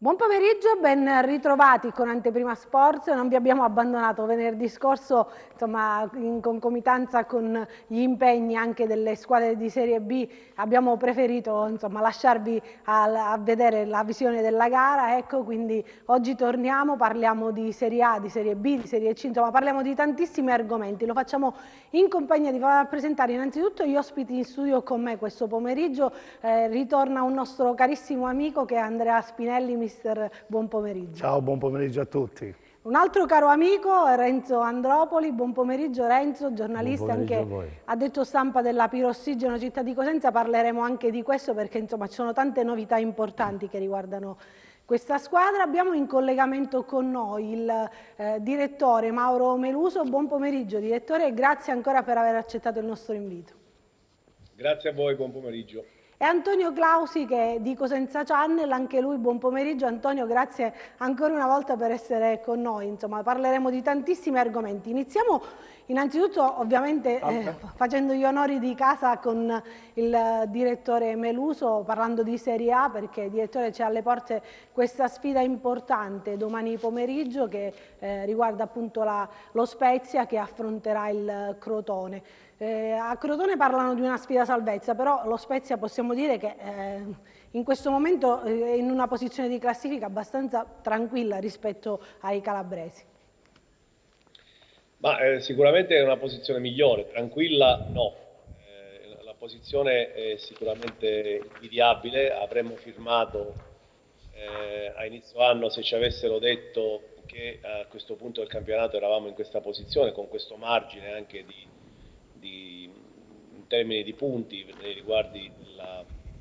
Buon pomeriggio, ben ritrovati con Anteprima Sport. Non vi abbiamo abbandonato venerdì scorso, insomma, in concomitanza con gli impegni anche delle squadre di Serie B, abbiamo preferito, insomma, lasciarvi a vedere la visione della gara. Ecco, quindi oggi torniamo, parliamo di Serie A, di Serie B, di Serie C, insomma, parliamo di tantissimi argomenti. Lo facciamo in compagnia di presentare innanzitutto gli ospiti in studio con me questo pomeriggio. Ritorna un nostro carissimo amico che è Andrea Spinelli. Mister, buon pomeriggio. Ciao, buon pomeriggio a tutti. Un altro caro amico, Renzo Andropoli. Buon pomeriggio Renzo, giornalista anche addetto stampa della Pirossigeno Città di Cosenza. Parleremo anche di questo perché insomma ci sono tante novità importanti che riguardano questa squadra. Abbiamo in collegamento con noi il direttore Mauro Meluso. Buon pomeriggio direttore e grazie ancora per aver accettato il nostro invito. Grazie a voi, buon pomeriggio. E Antonio Clausi che è di Cosenza Channel, anche lui buon pomeriggio. Antonio, grazie ancora una volta per essere con noi, insomma parleremo di tantissimi argomenti. Iniziamo innanzitutto ovviamente facendo gli onori di casa con il direttore Meluso, parlando di Serie A, perché direttore c'è alle porte questa sfida importante domani pomeriggio che riguarda appunto lo Spezia che affronterà il Crotone. A Crotone parlano di una sfida salvezza, però lo Spezia possiamo dire che in questo momento è in una posizione di classifica abbastanza tranquilla rispetto ai calabresi. Ma sicuramente è una posizione migliore, tranquilla no. La posizione è sicuramente invidiabile. Avremmo firmato a inizio anno se ci avessero detto che a questo punto del campionato eravamo in questa posizione, con questo margine anche in termini di punti nei riguardi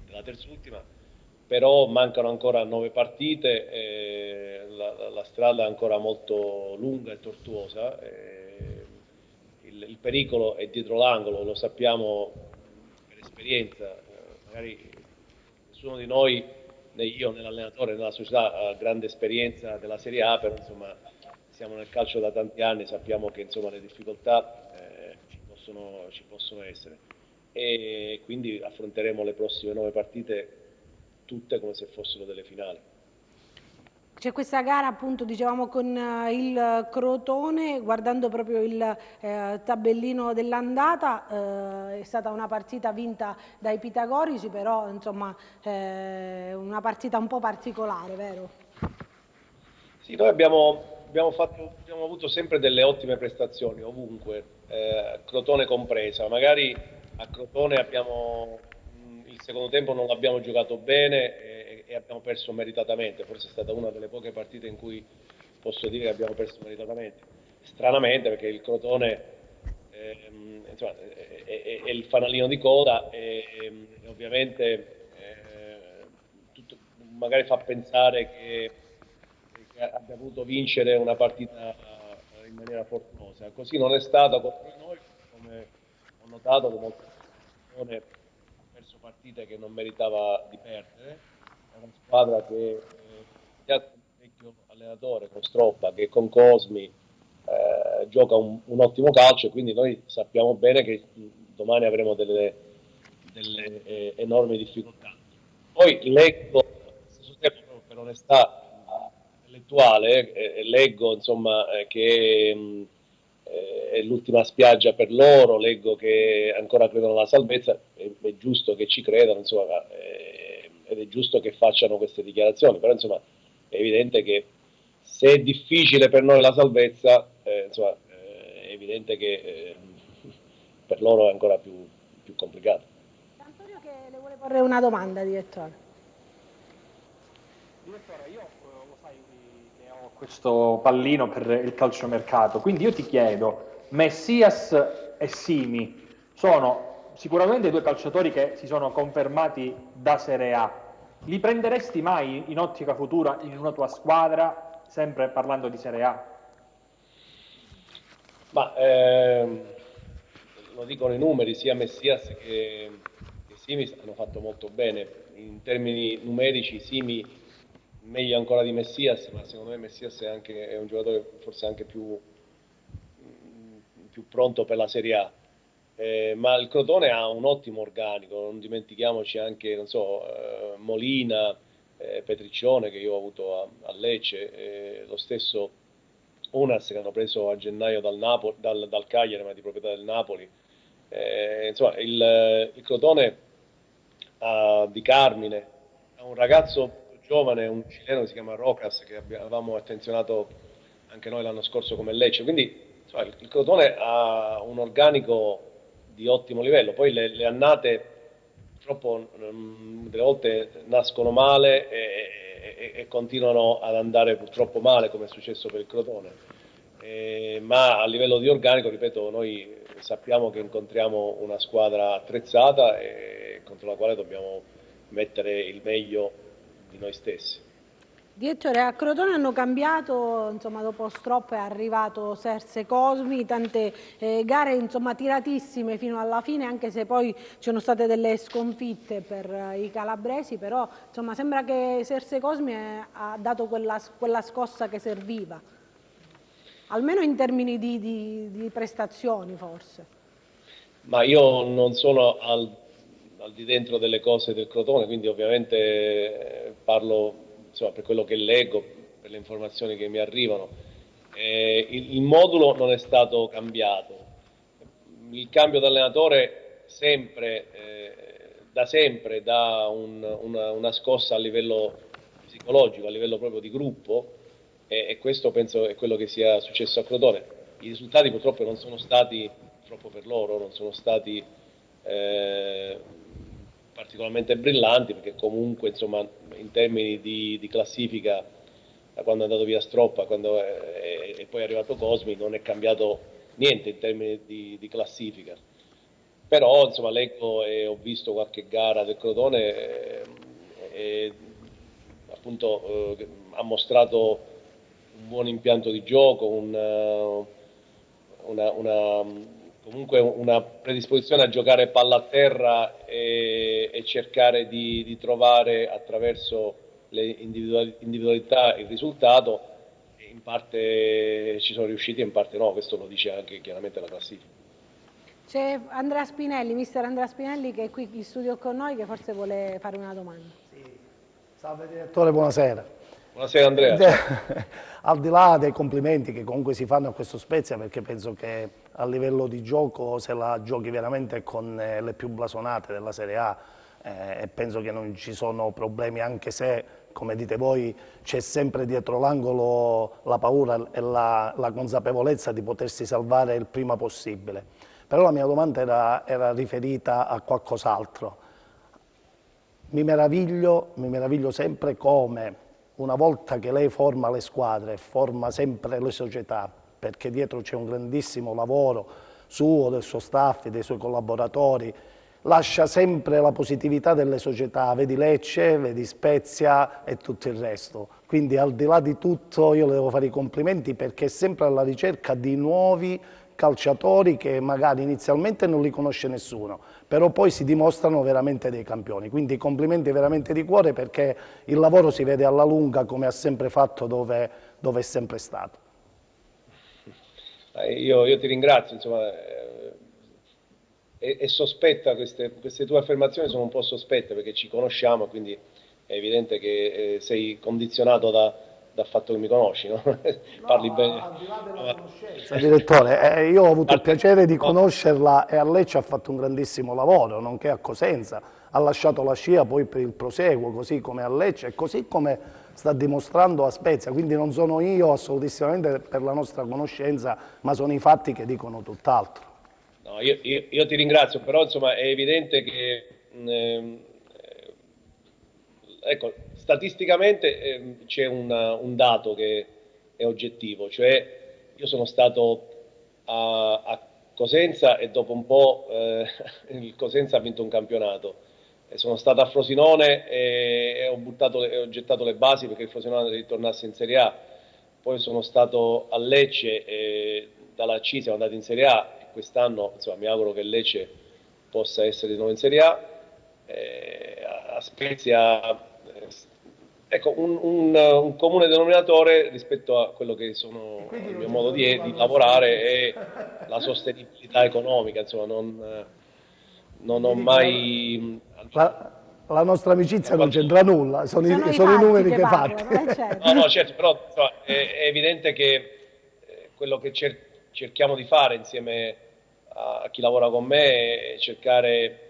della terzultima, però mancano ancora 9 partite, la strada è ancora molto lunga e tortuosa, il pericolo è dietro l'angolo, lo sappiamo per esperienza, magari nessuno di noi, né io né l'allenatore né la società ha grande esperienza della Serie A, però insomma siamo nel calcio da tanti anni, sappiamo che insomma le difficoltà ci possono essere e quindi affronteremo le prossime 9 partite tutte come se fossero delle finali. C'è questa gara appunto dicevamo con il Crotone, guardando proprio il tabellino dell'andata, è stata una partita vinta dai pitagorici, però insomma una partita un po' particolare, vero? Sì, noi abbiamo avuto sempre delle ottime prestazioni ovunque, Crotone compresa. Magari a Crotone il secondo tempo non l'abbiamo giocato bene e abbiamo perso meritatamente. Forse è stata una delle poche partite in cui posso dire che abbiamo perso meritatamente. Stranamente perché il Crotone insomma, è il fanalino di coda e ovviamente magari fa pensare che abbia voluto vincere una partita in maniera fortunosa. Così non è stato contro noi, come ho notato che molte persone ha perso partite che non meritava di perdere. È una squadra che il vecchio allenatore con Stroppa, che con Cosmi gioca un ottimo calcio e quindi noi sappiamo bene che domani avremo delle enormi difficoltà. Poi leggo, allo stesso tempo, proprio per onestà intellettuale, leggo insomma che è l'ultima spiaggia per loro, leggo che ancora credono alla salvezza, è giusto che ci credano, insomma, ed è giusto che facciano queste dichiarazioni, però insomma è evidente che se è difficile per noi la salvezza, insomma, è evidente che per loro è ancora più complicato. Antonio che le vuole porre una domanda, direttore. Direttore, io lo sai che ho questo pallino per il calciomercato, quindi io ti chiedo, Messias e Simi sono sicuramente due calciatori che si sono confermati da Serie A. Li prenderesti mai in ottica futura in una tua squadra, sempre parlando di Serie A? Ma lo dicono i numeri, sia Messias che Simi hanno fatto molto bene. In termini numerici Simi meglio ancora di Messias, ma secondo me Messias è un giocatore forse anche più pronto per la Serie A. Ma il Crotone ha un ottimo organico, non dimentichiamoci anche, non so, Molina, Petriccione che io ho avuto a Lecce, lo stesso Unas che hanno preso a gennaio dal Cagliari, ma di proprietà del Napoli. Insomma, il Crotone di Carmine ha un ragazzo giovane, un cileno che si chiama Rocas, che avevamo attenzionato anche noi l'anno scorso come Lecce. Quindi insomma, il Crotone ha un organico di ottimo livello. Poi le annate purtroppo delle volte nascono male e continuano ad andare purtroppo male, come è successo per il Crotone. Ma a livello di organico, ripeto, noi sappiamo che incontriamo una squadra attrezzata e contro la quale dobbiamo mettere il meglio di noi stessi. Direttore, a Crotone hanno cambiato, insomma, dopo Stropp è arrivato Serse Cosmi, tante gare insomma, tiratissime fino alla fine, anche se poi ci sono state delle sconfitte per i calabresi, però insomma, sembra che Serse Cosmi ha dato quella scossa che serviva, almeno in termini di prestazioni forse. Ma io non sono al di dentro delle cose del Crotone, quindi ovviamente parlo insomma, per quello che leggo, per le informazioni che mi arrivano. Il modulo non è stato cambiato. Il cambio d'allenatore da sempre dà una scossa a livello psicologico, a livello proprio di gruppo, e questo penso è quello che sia successo a Crotone. I risultati purtroppo non sono stati, troppo per loro, non sono stati particolarmente brillanti, perché comunque insomma in termini di classifica, da quando è andato via Stroppa e poi è arrivato Cosmi, non è cambiato niente in termini di classifica. Però insomma leggo e ho visto qualche gara del Crotone e appunto ha mostrato un buon impianto di gioco, comunque una predisposizione a giocare palla a terra e cercare di trovare attraverso le individualità il risultato. In parte ci sono riusciti e in parte no, questo lo dice anche chiaramente la classifica. C'è Andrea Spinelli, mister Andrea Spinelli, che è qui in studio con noi, che forse vuole fare una domanda. Sì. Salve direttore, buonasera. Buonasera Andrea. Al di là dei complimenti che comunque si fanno a questo Spezia, perché penso che a livello di gioco se la giochi veramente con le più blasonate della Serie A, e penso che non ci sono problemi, anche se, come dite voi, c'è sempre dietro l'angolo la paura e la consapevolezza di potersi salvare il prima possibile. Però la mia domanda era riferita a qualcos'altro. Mi meraviglio sempre come, una volta che lei forma le squadre, forma sempre le società, perché dietro c'è un grandissimo lavoro suo, del suo staff, dei suoi collaboratori, lascia sempre la positività delle società, vedi Lecce, vedi Spezia e tutto il resto. Quindi al di là di tutto io le devo fare i complimenti, perché è sempre alla ricerca di nuovi calciatori che magari inizialmente non li conosce nessuno, però poi si dimostrano veramente dei campioni. Quindi complimenti veramente di cuore, perché il lavoro si vede alla lunga, come ha sempre fatto dove è sempre stato. Io ti ringrazio, insomma, è sospetta, queste tue affermazioni sono un po' sospette perché ci conosciamo, quindi è evidente che sei condizionato dal fatto che mi conosci, no? Parli bene. Al di là della conoscenza, direttore, io ho avuto il piacere di conoscerla e a Lecce ha fatto un grandissimo lavoro, nonché a Cosenza, ha lasciato la scia poi per il proseguo, così come a Lecce e così come sta dimostrando a Spezia, quindi non sono io assolutissimamente per la nostra conoscenza, ma sono i fatti che dicono tutt'altro. No, io ti ringrazio, però insomma è evidente che ecco, statisticamente c'è un dato che è oggettivo, cioè io sono stato a Cosenza e dopo un po' il Cosenza ha vinto un campionato. Sono stato a Frosinone e ho gettato le basi perché il Frosinone ritornasse in Serie A. Poi sono stato a Lecce e dalla C siamo andati in Serie A e quest'anno insomma, mi auguro che Lecce possa essere di nuovo in Serie A. A Spezia ecco, un comune denominatore rispetto a quello che sono il mio modo di lavorare e la sostenibilità economica, insomma, non ho mai... la nostra amicizia non c'entra nulla, sono i numeri che fate. Certo. No, certo, però insomma, è evidente che quello che cerchiamo di fare insieme a chi lavora con me è cercare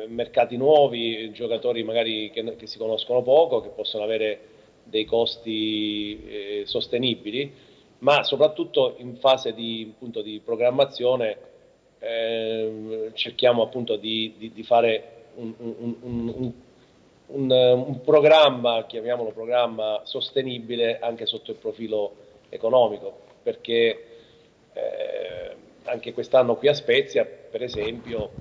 mercati nuovi, giocatori magari che si conoscono poco, che possono avere dei costi sostenibili, ma soprattutto in fase appunto, di programmazione cerchiamo appunto di fare un programma, chiamiamolo programma sostenibile anche sotto il profilo economico, perché anche quest'anno qui a Spezia, per esempio,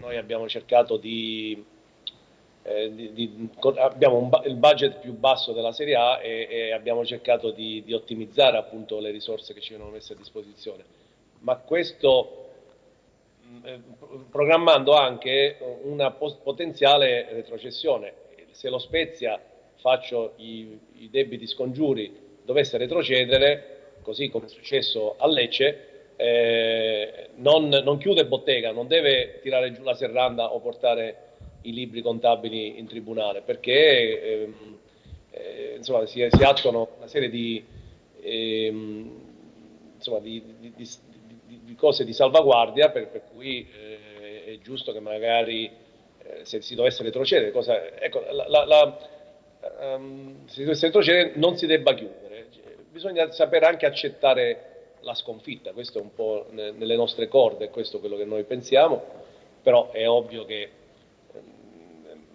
noi abbiamo cercato abbiamo il budget più basso della Serie A e abbiamo cercato di ottimizzare appunto le risorse che ci vengono messe a disposizione, ma questo programmando anche una potenziale retrocessione. Se lo Spezia, faccio i debiti scongiuri, dovesse retrocedere, così come è successo a Lecce, non chiude bottega, non deve tirare giù la serranda o portare i libri contabili in tribunale, perché insomma, si attuano una serie di cose di salvaguardia per cui è giusto che magari se si dovesse retrocedere, ecco, se si dovesse retrocedere non si debba chiudere, bisogna sapere anche accettare la sconfitta, questo è un po' nelle nostre corde, questo è quello che noi pensiamo, però è ovvio che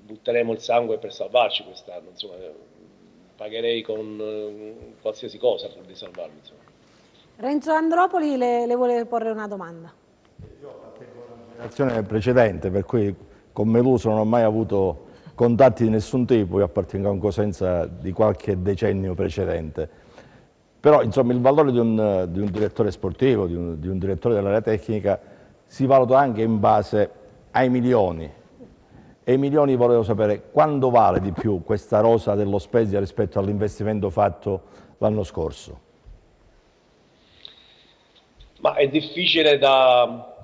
butteremo il sangue per salvarci quest'anno, insomma, pagherei con qualsiasi cosa pur di salvarmi, insomma. Renzo Andropoli le vuole porre una domanda. Io appartengo alla generazione precedente, per cui con Meluso non ho mai avuto contatti di nessun tipo, io appartengo a un Cosenza di qualche decennio precedente. Però insomma il valore di un direttore sportivo, di un direttore dell'area tecnica, si valuta anche in base ai milioni. E i milioni volevo sapere quando vale di più questa rosa dello Spezia rispetto all'investimento fatto l'anno scorso. Ma è difficile da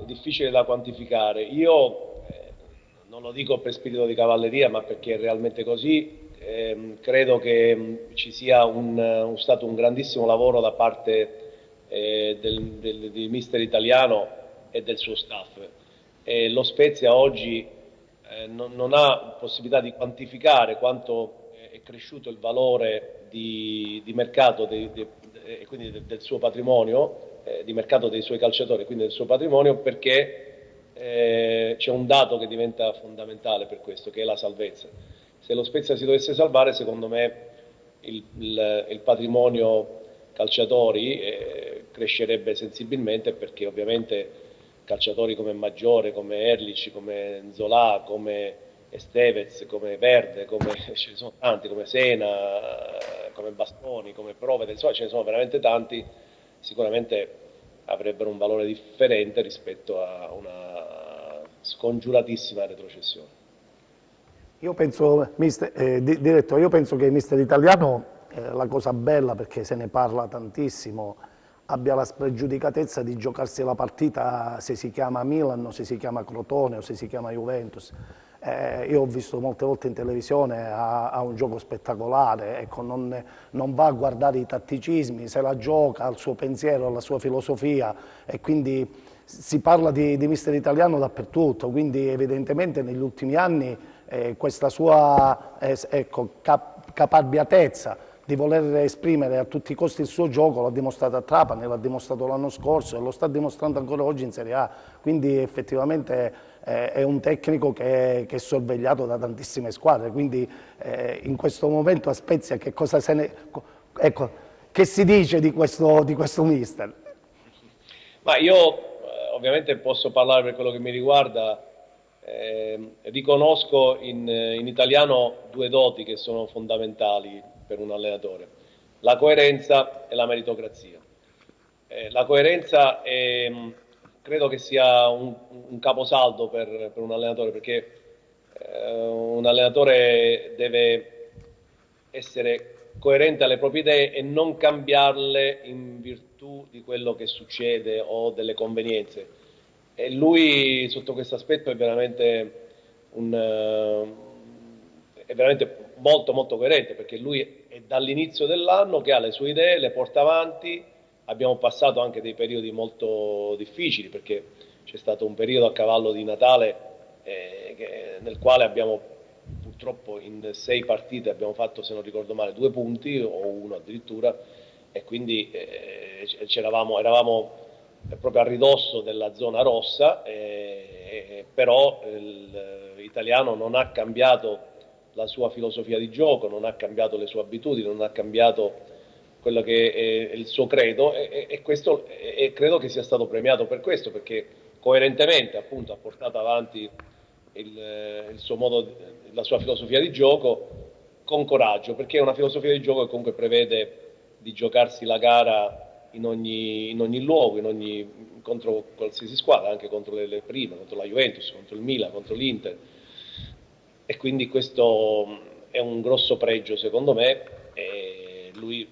quantificare. Io non lo dico per spirito di cavalleria, ma perché è realmente così. Credo che ci sia stato un grandissimo lavoro da parte del mister italiano e del suo staff. Lo Spezia oggi non ha possibilità di quantificare quanto è cresciuto il valore di mercato e quindi del suo patrimonio, di mercato dei suoi calciatori, quindi del suo patrimonio, perché c'è un dato che diventa fondamentale per questo, che è la salvezza. Se lo Spezia si dovesse salvare, secondo me il patrimonio calciatori crescerebbe sensibilmente, perché ovviamente calciatori come Maggiore, come Erlich, come Nzola, come Estevez, come Verde, ce ne sono tanti, come Sena, come Bastoni, come Provede, insomma ce ne sono veramente tanti, sicuramente avrebbero un valore differente rispetto a una scongiuratissima retrocessione. Io penso, direttore, io penso che il mister italiano, la cosa bella, perché se ne parla tantissimo, abbia la spregiudicatezza di giocarsi la partita se si chiama Milan o se si chiama Crotone o se si chiama Juventus. Io ho visto molte volte in televisione, ha un gioco spettacolare, ecco, non va a guardare i tatticismi, se la gioca, ha il suo pensiero, la sua filosofia, e quindi si parla di mister italiano dappertutto, quindi evidentemente negli ultimi anni questa sua caparbiatezza di voler esprimere a tutti i costi il suo gioco l'ha dimostrato a Trapani, l'ha dimostrato l'anno scorso e lo sta dimostrando ancora oggi in Serie A, quindi effettivamente è un tecnico che è sorvegliato da tantissime squadre, quindi in questo momento a Spezia che cosa che si dice di questo mister? Ma io ovviamente posso parlare per quello che mi riguarda. Riconosco in italiano due doti che sono fondamentali per un allenatore: la coerenza e la meritocrazia. La coerenza credo che sia un caposaldo per un allenatore, perché un allenatore deve essere coerente alle proprie idee e non cambiarle in virtù di quello che succede o delle convenienze. E lui sotto questo aspetto è veramente è veramente molto molto coerente, perché lui è dall'inizio dell'anno che ha le sue idee, le porta avanti. Abbiamo passato anche dei periodi molto difficili, perché c'è stato un periodo a cavallo di Natale nel quale abbiamo purtroppo in 6 partite abbiamo fatto, se non ricordo male, 2 punti o 1 addirittura, e quindi eravamo proprio a ridosso della zona rossa, però l'italiano non ha cambiato la sua filosofia di gioco, non ha cambiato le sue abitudini, non ha cambiato quello che è il suo credo, e credo che sia stato premiato per questo, perché coerentemente appunto ha portato avanti il suo modo, la sua filosofia di gioco con coraggio, perché è una filosofia di gioco che comunque prevede di giocarsi la gara in ogni luogo, contro qualsiasi squadra, anche contro le prime, contro la Juventus, contro il Milan, contro l'Inter, e quindi questo è un grosso pregio secondo me, e lui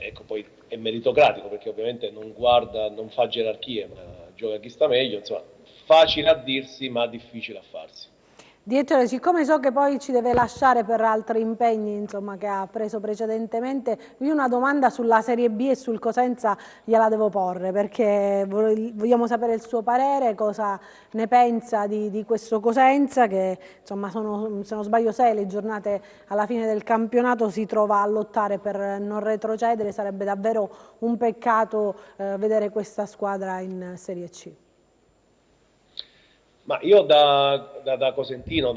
ecco, poi è meritocratico, perché ovviamente non fa gerarchie, ma gioca chi sta meglio, insomma, facile a dirsi ma difficile a farsi. Direttore, siccome so che poi ci deve lasciare per altri impegni, insomma, che ha preso precedentemente, io una domanda sulla Serie B e sul Cosenza gliela devo porre, perché vogliamo sapere il suo parere, cosa ne pensa di questo Cosenza, che insomma sono, se non sbaglio, 6 le giornate alla fine del campionato, si trova a lottare per non retrocedere. Sarebbe davvero un peccato vedere questa squadra in Serie C. Ma io da Cosentino,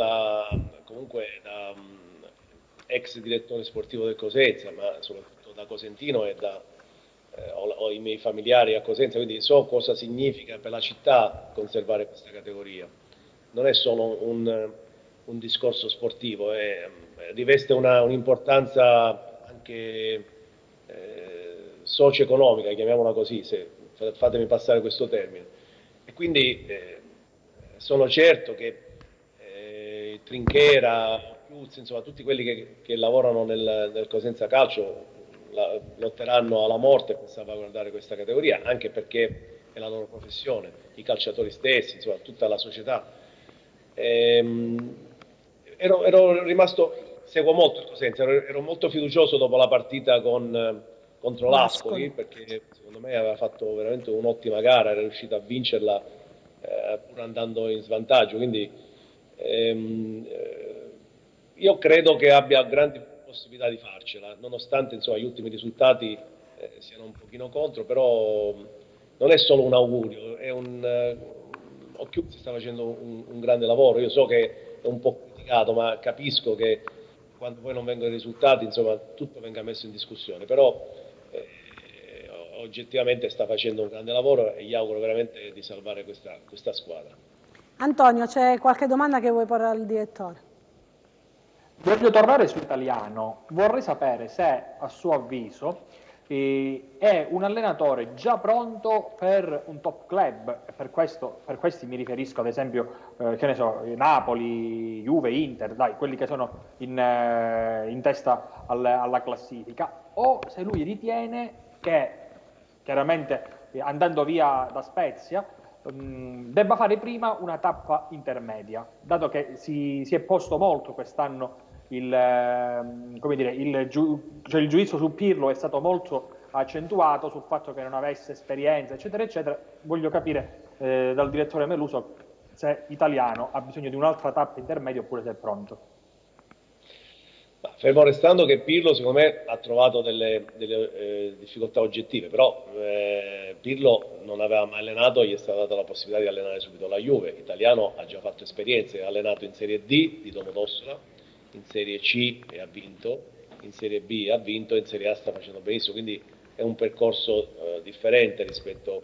comunque da ex direttore sportivo del Cosenza, ma soprattutto da Cosentino, ho i miei familiari a Cosenza, quindi so cosa significa per la città conservare questa categoria. Non è solo un discorso sportivo, riveste un'importanza anche socio-economica, chiamiamola così, se fatemi passare questo termine. E quindi sono certo che Trinchera, Piuzzi, insomma tutti quelli che lavorano nel Cosenza Calcio lotteranno alla morte per salvaguardare questa categoria, anche perché è la loro professione, i calciatori stessi, insomma tutta la società. Ero rimasto, seguo molto il Cosenza, ero molto fiducioso dopo la partita contro l'Ascoli, perché secondo me aveva fatto veramente un'ottima gara, era riuscito a vincerla pur andando in svantaggio, quindi io credo che abbia grandi possibilità di farcela, nonostante insomma, gli ultimi risultati siano un pochino contro, però non è solo un augurio, Occhiuzzi sta facendo un grande lavoro. Io so che è un po' criticato, ma capisco che quando poi non vengono i risultati, insomma, tutto venga messo in discussione, però oggettivamente sta facendo un grande lavoro e gli auguro veramente di salvare questa squadra. Antonio, c'è qualche domanda che vuoi porre al direttore? Voglio tornare sull'italiano. Vorrei sapere se, a suo avviso, è un allenatore già pronto per un top club. Per questi mi riferisco ad esempio, che ne so, Napoli, Juve, Inter, dai, quelli che sono in testa alla classifica, o se lui ritiene che, chiaramente andando via da Spezia, debba fare prima una tappa intermedia, dato che si è posto molto quest'anno il giudizio su Pirlo è stato molto accentuato sul fatto che non avesse esperienza, eccetera, eccetera. Voglio capire dal direttore Meluso se Italiano ha bisogno di un'altra tappa intermedia oppure se è pronto. Fermo restando che Pirlo secondo me ha trovato delle difficoltà oggettive, però Pirlo non aveva mai allenato, gli è stata data la possibilità di allenare subito la Juve. Italiano ha già fatto esperienze, ha allenato in Serie D di Domodossola, in Serie C e ha vinto, in Serie B ha vinto, in Serie A sta facendo benissimo, quindi è un percorso differente rispetto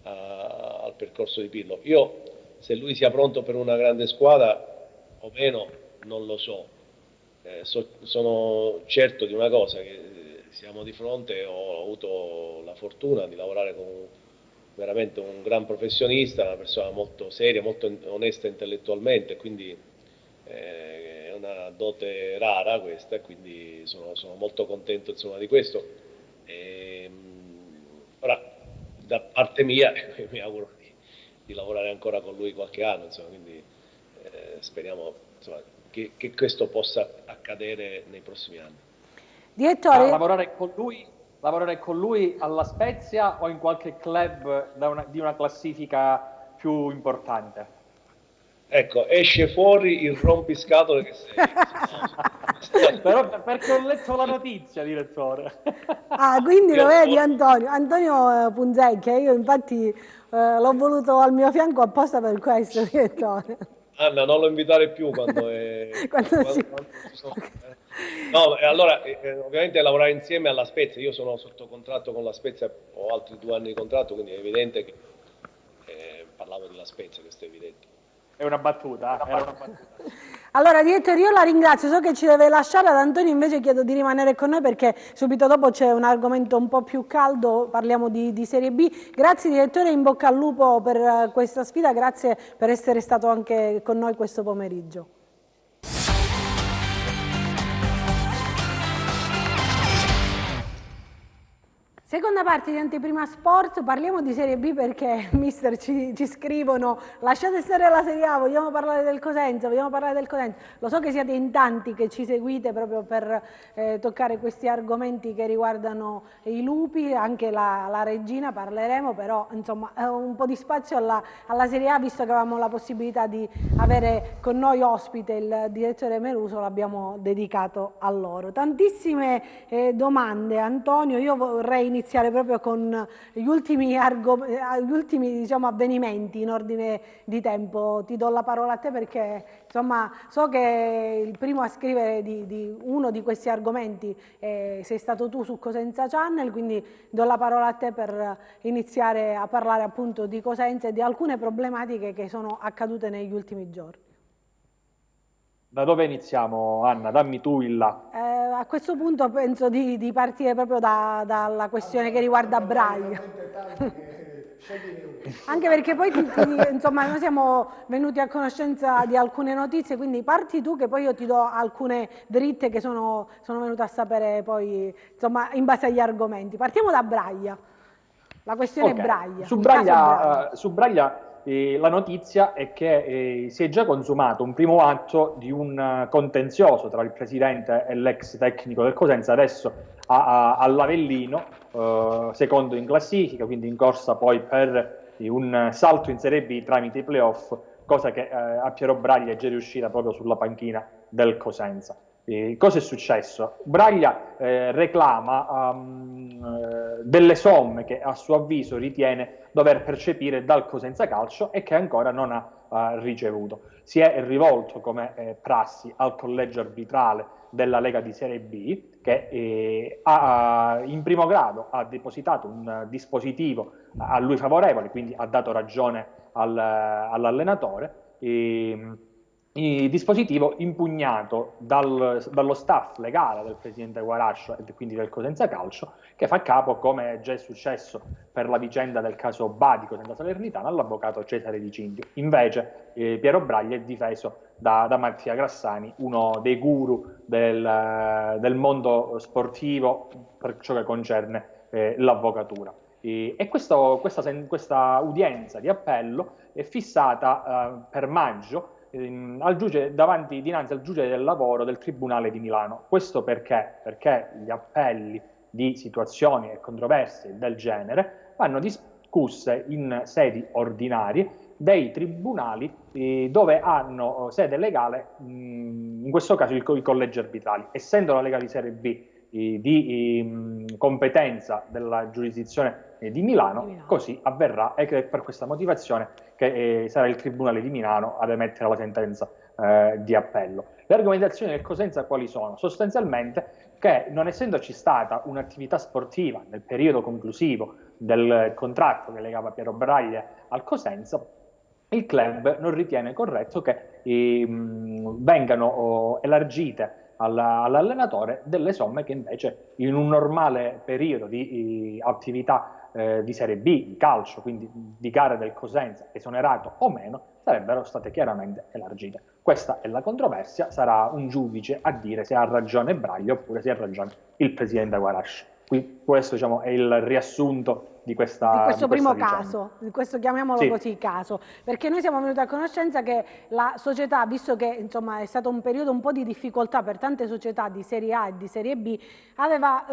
al percorso di Pirlo. Io, se lui sia pronto per una grande squadra o meno, non lo so. Sono certo di una cosa, che siamo di fronte, ho avuto la fortuna di lavorare con veramente un gran professionista, una persona molto seria, molto onesta intellettualmente, quindi è una dote rara questa, e quindi sono molto contento insomma, di questo. Ora, da parte mia, mi auguro di lavorare ancora con lui qualche anno, insomma, quindi speriamo insomma, che questo possa accadere nei prossimi anni. Direttore, lavorare con lui alla Spezia o in qualche club di una classifica più importante? Ecco, esce fuori il rompiscatole che sei. Però perché ho letto la notizia, direttore. Quindi lo vedi Antonio Punzecchia, io infatti l'ho voluto al mio fianco apposta per questo, direttore. Anna, non lo invitare più quando No, allora, ovviamente lavorare insieme alla Spezia, io sono sotto contratto con la Spezia, ho altri 2 anni di contratto, quindi è evidente che parlavo della Spezia, questo è evidente. È una battuta, era una battuta. Allora, direttore, io la ringrazio, so che ci deve lasciare, ad Antonio invece chiedo di rimanere con noi perché subito dopo c'è un argomento un po' più caldo, parliamo di Serie B. Grazie direttore, in bocca al lupo per questa sfida, grazie per essere stato anche con noi questo pomeriggio. Seconda parte di Anteprima Sport, parliamo di Serie B perché mister ci scrivono lasciate stare la Serie A, vogliamo parlare del Cosenza, Lo so che siete in tanti che ci seguite proprio per toccare questi argomenti che riguardano i lupi, anche la regina parleremo, però insomma un po' di spazio alla Serie A, visto che avevamo la possibilità di avere con noi ospite il direttore Meluso, l'abbiamo dedicato a loro. Tantissime domande, Antonio, io vorrei iniziare proprio con gli ultimi diciamo, avvenimenti in ordine di tempo. Ti do la parola a te perché insomma, so che il primo a scrivere di uno di questi argomenti sei stato tu su Cosenza Channel, quindi do la parola a te per iniziare a parlare appunto di Cosenza e di alcune problematiche che sono accadute negli ultimi giorni. Da dove iniziamo, Anna? Dammi tu il là. A questo punto penso di partire proprio dalla questione che riguarda Braille. Anche perché poi insomma, noi siamo venuti a conoscenza di alcune notizie, quindi parti tu che poi io ti do alcune dritte che sono venuta a sapere poi insomma, in base agli argomenti. Partiamo da Braille, la questione Braille. Su Braille la notizia è che si è già consumato un primo atto di un contenzioso tra il presidente e l'ex tecnico del Cosenza, adesso all'Avellino, secondo in classifica, quindi in corsa poi per un salto in Serie B tramite i playoff, cosa che a Piero Braglia è già riuscita proprio sulla panchina del Cosenza. Cosa è successo? Braglia reclama delle somme che a suo avviso ritiene dover percepire dal Cosenza Calcio e che ancora non ha ricevuto. Si è rivolto come prassi al collegio arbitrale della Lega di Serie B che in primo grado ha depositato un dispositivo a lui favorevole, quindi ha dato ragione all'allenatore. Il dispositivo impugnato dallo staff legale del presidente Guarascio e quindi del Cosenza Calcio, che fa capo, come è già successo per la vicenda del caso Badi Cosenza Salernitana, all'avvocato Cesare Di Cindio. Invece Piero Braglia è difeso da Mattia Grassani, uno dei guru del mondo sportivo per ciò che concerne l'avvocatura. E questa udienza di appello è fissata per maggio dinanzi al giudice del lavoro del Tribunale di Milano. Questo perché? Perché gli appelli di situazioni e controversie del genere vanno discusse in sedi ordinarie dei tribunali dove hanno sede legale, in questo caso i collegi arbitrali. Essendo la Lega di Serie B di competenza della giurisdizione di Milano, così avverrà, e che per questa motivazione che sarà il Tribunale di Milano ad emettere la sentenza di appello. Le argomentazioni del Cosenza quali sono? Sostanzialmente che, non essendoci stata un'attività sportiva nel periodo conclusivo del contratto che legava Piero Braglia al Cosenza, il club non ritiene corretto che vengano elargite all'allenatore delle somme che invece in un normale periodo di attività di Serie B, di calcio, quindi di gare del Cosenza, esonerato o meno, sarebbero state chiaramente elargite. Questa è la controversia, sarà un giudice a dire se ha ragione Braglia oppure se ha ragione il presidente Guarasci. Qui questo, diciamo, è il riassunto di questo primo vicenda. caso, di questo, chiamiamolo Sì. così, caso, perché noi siamo venuti a conoscenza che la società, visto che insomma è stato un periodo un po' di difficoltà per tante società di Serie A e di Serie B, aveva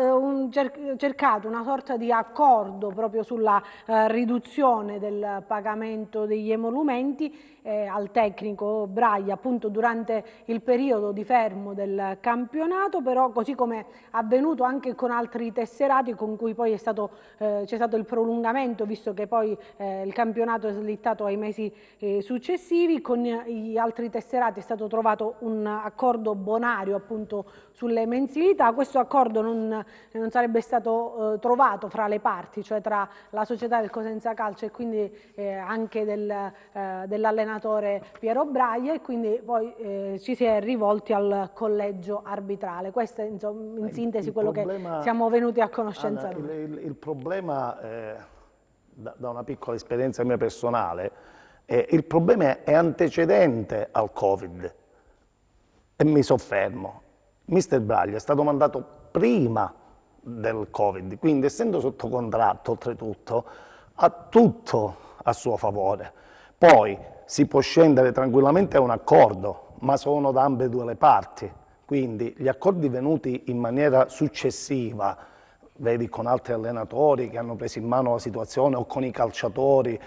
cercato una sorta di accordo proprio sulla riduzione del pagamento degli emolumenti al tecnico Braglia appunto durante il periodo di fermo del campionato, però così come avvenuto anche con altri tesserati con cui poi c'è stato il prolungamento, visto che poi il campionato è slittato ai mesi successivi, con gli altri tesserati è stato trovato un accordo bonario appunto sulle mensilità. Questo accordo non sarebbe stato trovato fra le parti, cioè tra la società del Cosenza Calcio e quindi anche dell'allenatore Piero Braglia, e quindi poi ci si è rivolti al collegio arbitrale. Questo è insomma, in sintesi quello che siamo venuti a conoscenza. Anna, il problema, da una piccola esperienza mia personale, il problema è antecedente al Covid e mi soffermo. Mister Braglia è stato mandato prima del Covid, quindi essendo sotto contratto oltretutto ha tutto a suo favore. Poi si può scendere tranquillamente a un accordo, ma sono da ambedue le parti, quindi gli accordi venuti in maniera successiva, vedi con altri allenatori che hanno preso in mano la situazione o con i calciatori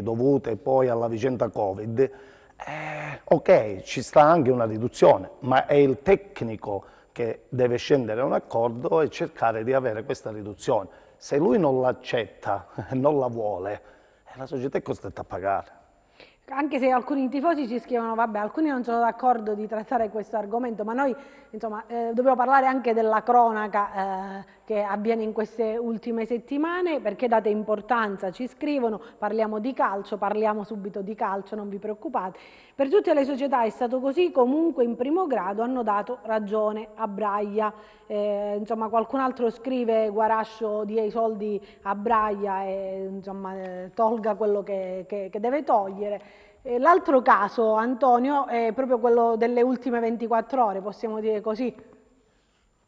dovute poi alla vicenda Covid, ok, ci sta anche una riduzione, ma è il tecnico che deve scendere a un accordo e cercare di avere questa riduzione. Se lui non l'accetta, non la vuole, la società è costretta a pagare. Anche se alcuni tifosi ci scrivono, vabbè, alcuni non sono d'accordo di trattare questo argomento, ma noi insomma dobbiamo parlare anche della cronaca che avviene in queste ultime settimane, perché date importanza, ci scrivono, parliamo di calcio, parliamo subito di calcio, non vi preoccupate. Per tutte le società è stato così, comunque in primo grado hanno dato ragione a Braglia. Insomma, qualcun altro scrive Guarascio dia i soldi a Braglia e insomma, tolga quello che deve togliere. L'altro caso, Antonio, è proprio quello delle ultime 24 ore, possiamo dire così?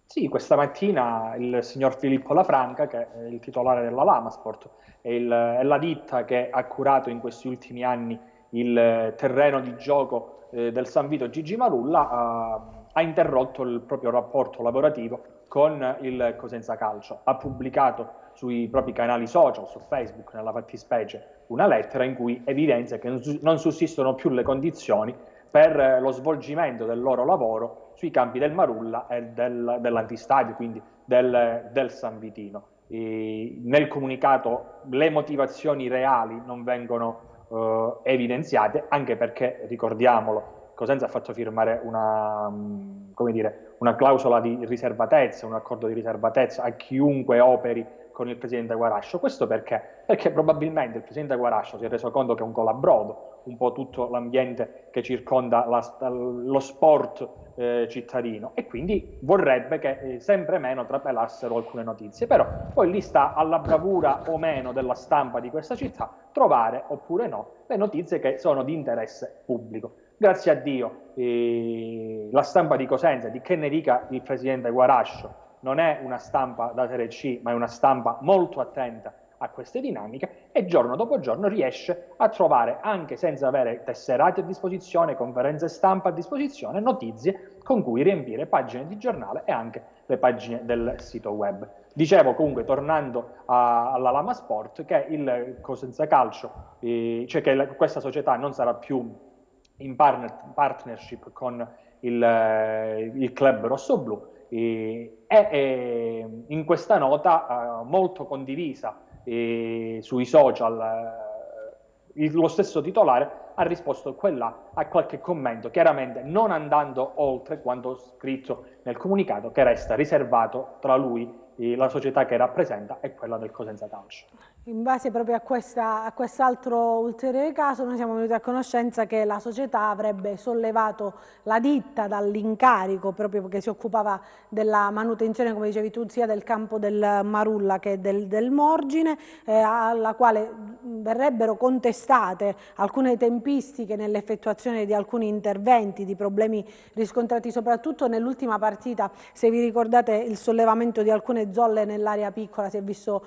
Sì, questa mattina il signor Filippo Lafranca, che è il titolare della Lamasport, è la ditta che ha curato in questi ultimi anni il terreno di gioco del San Vito Gigi Marulla, ha interrotto il proprio rapporto lavorativo con il Cosenza Calcio. Ha pubblicato sui propri canali social, su Facebook nella fattispecie, una lettera in cui evidenzia che non sussistono più le condizioni per lo svolgimento del loro lavoro sui campi del Marulla e dell'antistadio, quindi del San Vitino. Nel comunicato le motivazioni reali non vengono evidenziate, anche perché, ricordiamolo, Cosenza ha fatto firmare una clausola di riservatezza, un accordo di riservatezza a chiunque operi con il presidente Guarascio. Questo perché? Perché probabilmente il presidente Guarascio si è reso conto che è un colabrodo, un po' tutto l'ambiente che circonda lo sport cittadino, e quindi vorrebbe che sempre meno trapelassero alcune notizie. Però poi lì sta alla bravura o meno della stampa di questa città trovare oppure no le notizie che sono di interesse pubblico. Grazie a Dio la stampa di Cosenza, di che ne dica il presidente Guarascio, non è una stampa da Serie C, ma è una stampa molto attenta a queste dinamiche, e giorno dopo giorno riesce a trovare, anche senza avere tesserati a disposizione, conferenze stampa a disposizione, notizie con cui riempire pagine di giornale e anche le pagine del sito web. Dicevo, comunque, tornando alla Lamasport, che il Cosenza Calcio, cioè che questa società non sarà più in partnership con il club rossoblu, e in questa nota molto condivisa sui social lo stesso titolare ha risposto a qualche commento, chiaramente non andando oltre quanto scritto nel comunicato, che resta riservato tra lui, la società che rappresenta, e quella del Cosenza Calcio. In base proprio a quest'altro ulteriore caso, noi siamo venuti a conoscenza che la società avrebbe sollevato la ditta dall'incarico proprio perché si occupava della manutenzione, come dicevi tu, sia del campo del Marulla che del Morgine, alla quale verrebbero contestate alcune tempistiche nell'effettuazione di alcuni interventi, di problemi riscontrati soprattutto nell'ultima partita. Se vi ricordate il sollevamento di alcune zolle nell'area piccola, si è visto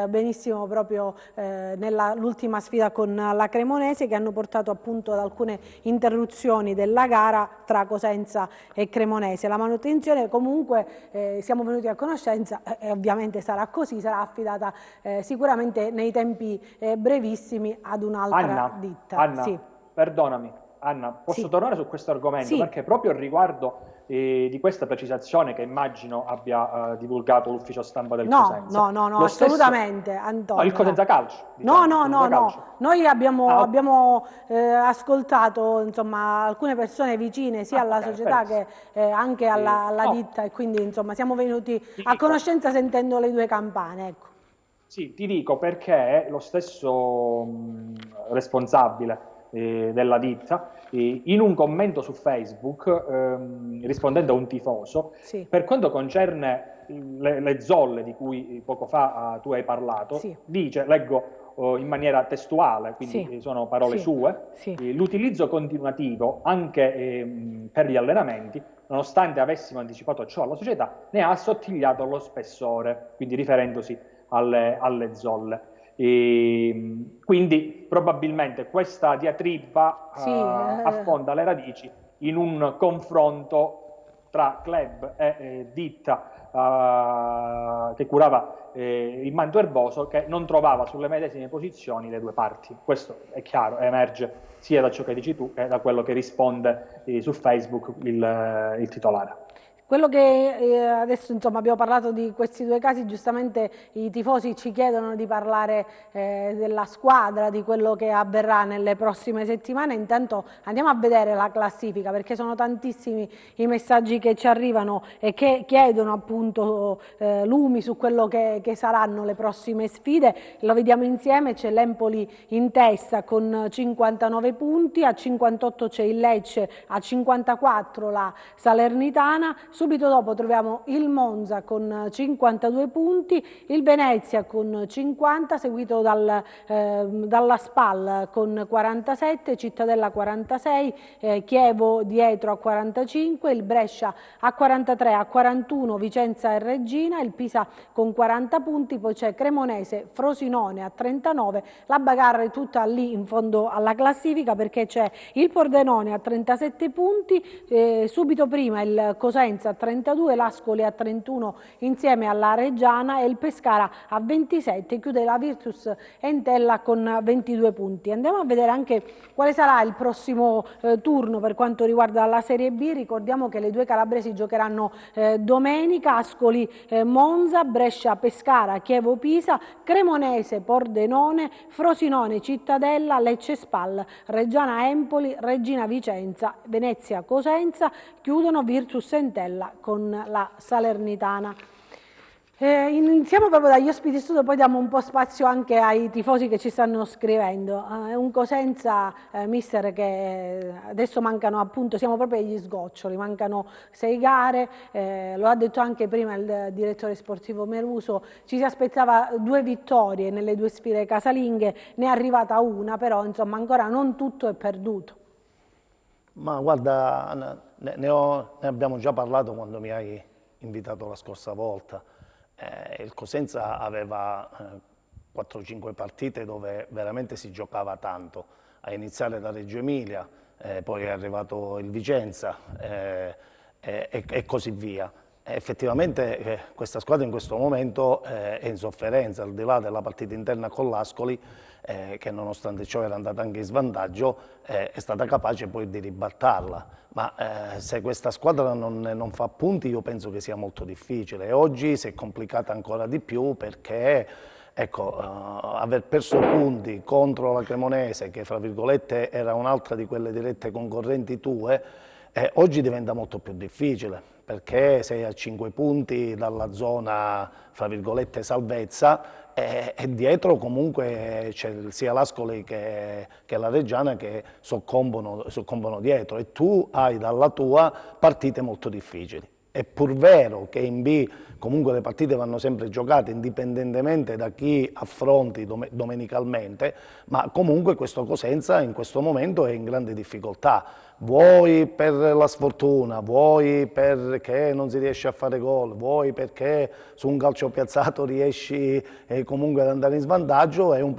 benissimo proprio proprio nell'ultima sfida con la Cremonese, che hanno portato appunto ad alcune interruzioni della gara tra Cosenza e Cremonese. La manutenzione comunque siamo venuti a conoscenza e ovviamente sarà così, sarà affidata sicuramente nei tempi brevissimi ad un'altra ditta. Anna, sì. Perdonami, Anna, posso tornare su questo argomento? Sì. Perché proprio riguardo di questa precisazione che immagino abbia divulgato l'ufficio stampa del Cosenza. No, assolutamente, Antonio. No, il Cosenza Calcio. Diciamo, no. Noi abbiamo ascoltato insomma, alcune persone vicine sia alla società che anche alla ditta, e quindi insomma, siamo venuti a conoscenza sentendo le due campane. Ecco. Sì, ti dico perché lo stesso responsabile della ditta, in un commento su Facebook, rispondendo a un tifoso, sì. Per quanto concerne le zolle di cui poco fa tu hai parlato, sì. dice, leggo in maniera testuale, quindi sì. sono parole sue, l'utilizzo continuativo anche per gli allenamenti, nonostante avessimo anticipato ciò alla società, ne ha assottigliato lo spessore, quindi riferendosi alle zolle. Quindi probabilmente questa diatriba affonda le radici in un confronto tra club e ditta che curava il manto erboso, che non trovava sulle medesime posizioni le due parti. Questo è chiaro, emerge sia da ciò che dici tu che da quello che risponde su Facebook il titolare. Quello che adesso insomma abbiamo parlato di questi due casi, giustamente i tifosi ci chiedono di parlare della squadra, di quello che avverrà nelle prossime settimane. Intanto andiamo a vedere la classifica, perché sono tantissimi i messaggi che ci arrivano e che chiedono appunto lumi su quello che saranno le prossime sfide. Lo vediamo insieme, c'è l'Empoli in testa con 59 punti, a 58 c'è il Lecce, a 54 la Salernitana. Subito dopo troviamo il Monza con 52 punti, il Venezia con 50, seguito dalla Spal con 47, Cittadella 46, Chievo dietro a 45, il Brescia a 43, a 41 Vicenza e Reggina, il Pisa con 40 punti, poi c'è Cremonese, Frosinone a 39, la bagarra è tutta lì in fondo alla classifica, perché c'è il Pordenone a 37 punti, subito prima il Cosenza a 32, l'Ascoli a 31 insieme alla Reggiana e il Pescara a 27, chiude la Virtus Entella con 22 punti. Andiamo a vedere anche quale sarà il prossimo turno per quanto riguarda la Serie B. Ricordiamo che le due calabresi giocheranno domenica, Ascoli Monza, Brescia Pescara, Chievo Pisa, Cremonese Pordenone, Frosinone Cittadella, Lecce Spal, Reggiana Empoli, Reggina Vicenza, Venezia Cosenza, chiudono Virtus Entella con la Salernitana. Iniziamo proprio dagli ospiti studio, poi diamo un po' spazio anche ai tifosi che ci stanno scrivendo. È un Cosenza, mister, che adesso mancano appunto, siamo proprio agli sgoccioli, mancano 6 gare, lo ha detto anche prima il direttore sportivo Meruso, ci si aspettava 2 vittorie nelle 2 sfide casalinghe, ne è arrivata una, però insomma ancora non tutto è perduto. Ma guarda, ne abbiamo già parlato quando mi hai invitato la scorsa volta. Il Cosenza aveva 4-5 partite dove veramente si giocava tanto, a iniziare da Reggio Emilia, poi è arrivato il Vicenza e così via. Effettivamente questa squadra in questo momento è in sofferenza, al di là della partita interna con l'Ascoli, che nonostante ciò era andata anche in svantaggio, è stata capace poi di ribaltarla. Ma se questa squadra non fa punti, io penso che sia molto difficile. E oggi si è complicata ancora di più perché ecco, aver perso punti contro la Cremonese, che fra virgolette era un'altra di quelle dirette concorrenti tue, oggi diventa molto più difficile, perché sei a 5 punti dalla zona, fra virgolette, salvezza, e dietro comunque c'è sia l'Ascoli che la Reggiana che soccombono dietro, e tu hai dalla tua partite molto difficili. È pur vero che in B comunque le partite vanno sempre giocate indipendentemente da chi affronti domenicalmente, ma comunque questo Cosenza in questo momento è in grande difficoltà. vuoi per la sfortuna, vuoi perché non si riesce a fare gol, vuoi perché su un calcio piazzato riesci comunque ad andare in svantaggio, è un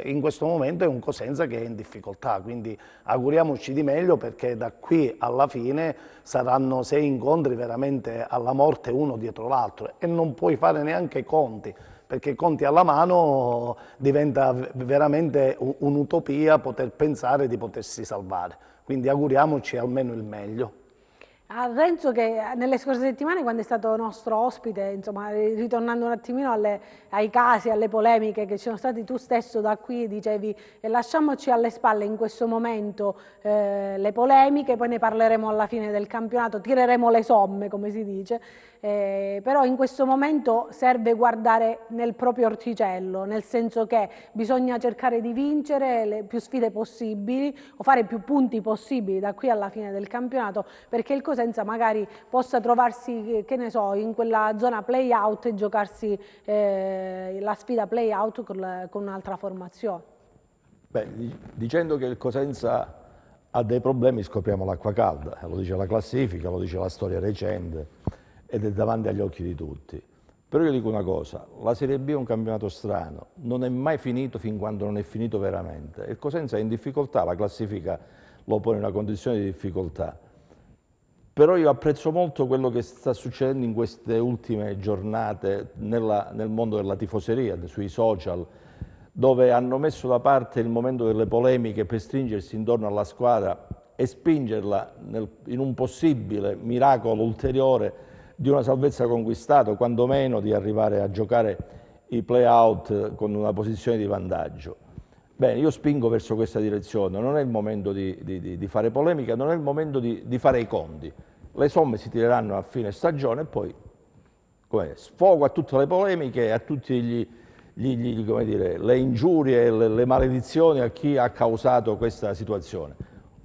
in questo momento è un Cosenza che è in difficoltà, quindi auguriamoci di meglio perché da qui alla fine saranno 6 incontri veramente alla morte uno dietro l'altro e non puoi fare neanche conti, perché conti alla mano diventa veramente un'utopia poter pensare di potersi salvare. Quindi auguriamoci almeno il meglio. A Renzo che nelle scorse settimane quando è stato nostro ospite, insomma, ritornando un attimino ai casi, alle polemiche che ci sono stati, tu stesso da qui dicevi lasciamoci alle spalle in questo momento le polemiche, poi ne parleremo alla fine del campionato, tireremo le somme come si dice, però in questo momento serve guardare nel proprio orticello, nel senso che bisogna cercare di vincere le più sfide possibili o fare più punti possibili da qui alla fine del campionato perché il Cosenza magari possa trovarsi, che ne so, in quella zona play-out e giocarsi la sfida play-out con un'altra formazione. Beh, dicendo che il Cosenza ha dei problemi scopriamo l'acqua calda, lo dice la classifica, lo dice la storia recente ed è davanti agli occhi di tutti. Però io dico una cosa, la Serie B è un campionato strano, non è mai finito fin quando non è finito veramente. Il Cosenza è in difficoltà, la classifica lo pone in una condizione di difficoltà. Però io apprezzo molto quello che sta succedendo in queste ultime giornate nel mondo della tifoseria, sui social, dove hanno messo da parte il momento delle polemiche per stringersi intorno alla squadra e spingerla in un possibile miracolo ulteriore di una salvezza conquistata, quantomeno di arrivare a giocare i play-out con una posizione di vantaggio. Bene, io spingo verso questa direzione, non è il momento di fare polemica, non è il momento di fare i conti. Le somme si tireranno a fine stagione e poi sfogo a tutte le polemiche, a tutte le ingiurie e le maledizioni a chi ha causato questa situazione.